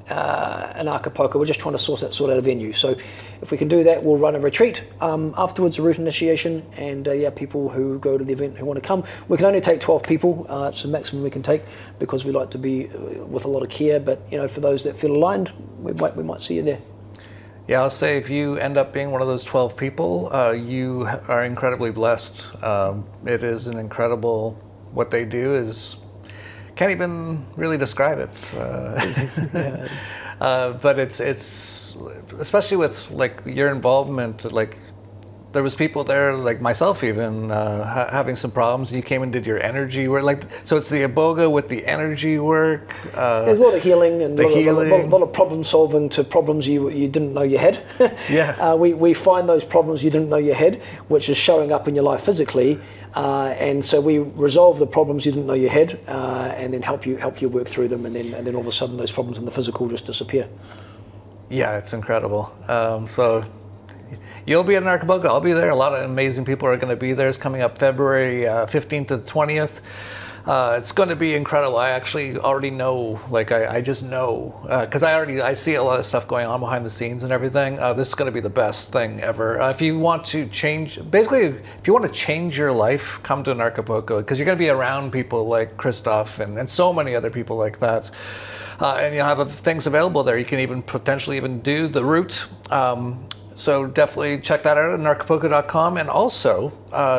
Anarchapulco. We're just trying to sort out a venue. So if we can do that, we'll run a retreat afterwards, a route initiation, and people who go to the event who want to come. We can only take 12 people. It's the maximum we can take because we like to be with a lot of care. But for those that feel aligned, we might see you there. Yeah, I'll say if you end up being one of those 12 people, you are incredibly blessed. It is an incredible, what they do is, can't even really describe it. But it's especially with like your involvement, like there was people there, like myself even, having some problems. You came and did your energy work. So it's the Iboga with the energy work. There's a lot of healing and a lot of problem solving to problems you didn't know you had. Yeah. We find those problems you didn't know you had, which is showing up in your life physically. And so we resolve the problems you didn't know you had, and then help you work through them, and then all of a sudden those problems in the physical just disappear. Yeah, it's incredible. So you'll be at Anarchapulco. I'll be there. A lot of amazing people are going to be there. It's coming up February 15th to 20th. It's going to be incredible. I actually already know, I just know, because I see a lot of stuff going on behind the scenes and everything. This is going to be the best thing ever. If you want to change your life, come to Anarchapulco, because you're going to be around people like Christof and so many other people like that. And you'll have things available there. You can even potentially do the route. So definitely check that out at anarchapulco.com. And also,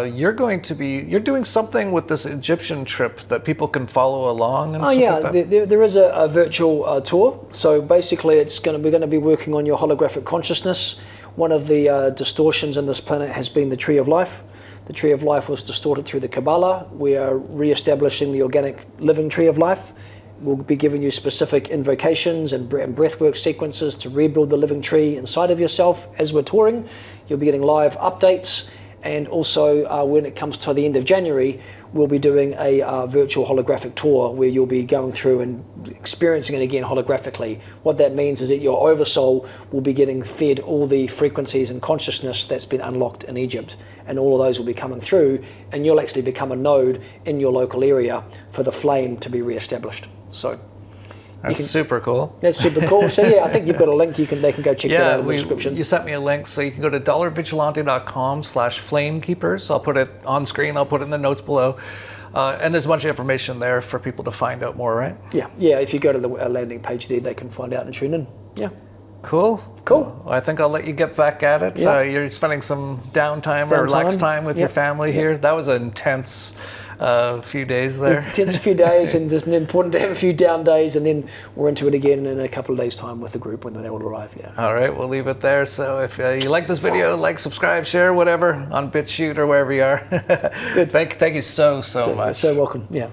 you're doing something with this Egyptian trip that people can follow along and stuff like that. There is a virtual tour. So basically, we're going to be working on your holographic consciousness. One of the distortions in this planet has been the Tree of Life. The Tree of Life was distorted through the Kabbalah. We are re-establishing the organic living Tree of Life. We'll be giving you specific invocations and breathwork sequences to rebuild the living tree inside of yourself as we're touring. You'll be getting live updates, and also when it comes to the end of January, we'll be doing a virtual holographic tour where you'll be going through and experiencing it again holographically. What that means is that your oversoul will be getting fed all the frequencies and consciousness that's been unlocked in Egypt, and all of those will be coming through, and you'll actually become a node in your local area for the flame to be re-established. So that's super cool. That's super cool. So I think you've got a link. They can go check that out in the description. You sent me a link, so you can go to dollarvigilante.com/FlameKeepers. I'll put it on screen. I'll put it in the notes below. And there's a bunch of information there for people to find out more, right? Yeah. If you go to the landing page there, they can find out and tune in. Yeah. Cool. Well, I think I'll let you get back at it. Yeah. You're spending some downtime or relaxed time with your family here. That was an intense few days there. Intense few days, and it's important to have a few down days, and then we're into it again in a couple of days' time with the group when they all arrive. Yeah. All right, we'll leave it there. So if you like this video, subscribe, share, whatever, on BitChute or wherever you are. Good. Thank you so much. So welcome. Yeah.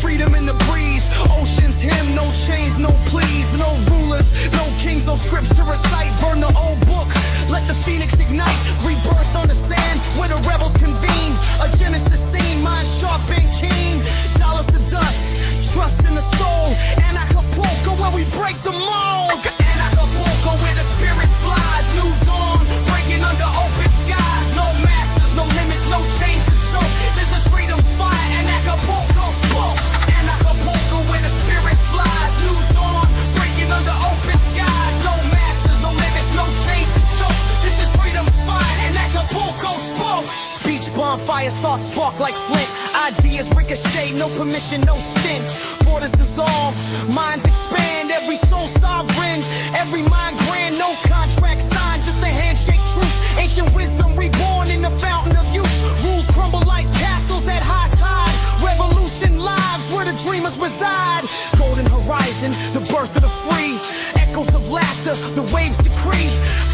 Freedom in the breeze, oceans hymn, no chains, no pleas, no rulers, no kings, no scripts to recite. Burn the old book, let the phoenix ignite. Rebirth on the sand, where the rebels convene. A Genesis scene, mind sharp and keen. Dollars to dust, trust in the soul. Anarchapulco, where we break the mold. Anarchapulco, where the spirit flies. New dawn, breaking under open skies. No masters, no limits, no chains to choke. This is freedom's fire, Anarchapulco spoke. Anarchapulco, where the spirit flies. New dawn, breaking under open skies. No masters, no limits, no chains to choke. This is freedom's fire, Anarchapulco spoke. Beach bonfire starts spark like flint. Ideas ricochet, no permission, no stint. Borders dissolve, minds expand. Every soul sovereign, every mind grand. No contract signed, just a handshake truth. Ancient wisdom reborn in the fountain of youth. Rules crumble like castles at high tide. Revolution lives where the dreamers reside. Golden horizon, the birth of the free. Echoes of laughter laughter, the waves decree.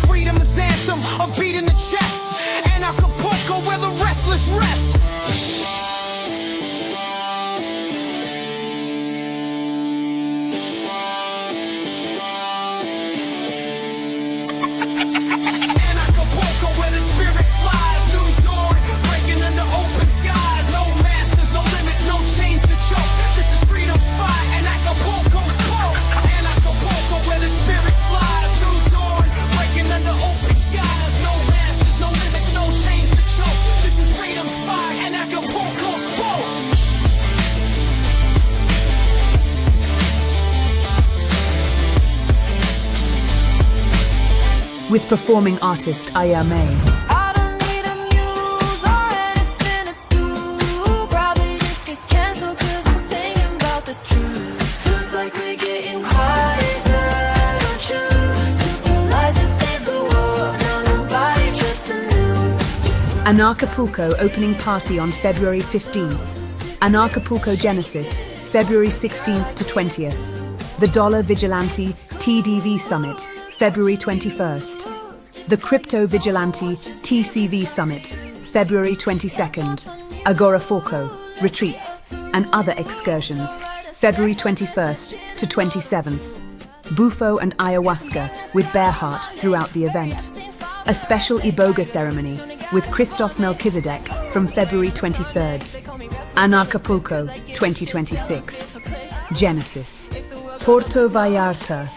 Freedom's anthem, a beat in the chest. Anarchapulco, where the restless rest. Anarchapulco, where the spirit flies. New dawn, breaking into open skies. No masters, no limits, no chains to choke. This is freedom's fight, and Acapulco's smoke. Anarchapulco, where the spirit flies. New dawn, breaking into open skies. No masters, no limits, no chains to choke. This is freedom's fight, and Acapulco's smoke. With performing artist Ayame. I don't need a muse or anything to do. Probably just get canceled 'cause I'm singing about the truth. Feels like we're getting wiser, don't choose. Since the lies that they blew up, now nobody trusts the news. Anarchapulco opening party on February 15th. Anarchapulco Genesis, February 16th to 20th. The Dollar Vigilante TDV Summit, February 21st. The Crypto Vigilante TCV Summit, February 22nd. Agorapulco, retreats, and other excursions, February 21st to 27th. Bufo and Ayahuasca with Bearheart throughout the event. A special Iboga ceremony with Christof Melchizedek from February 23rd. Anarchapulco 2026. Genesis. Porto Vallarta,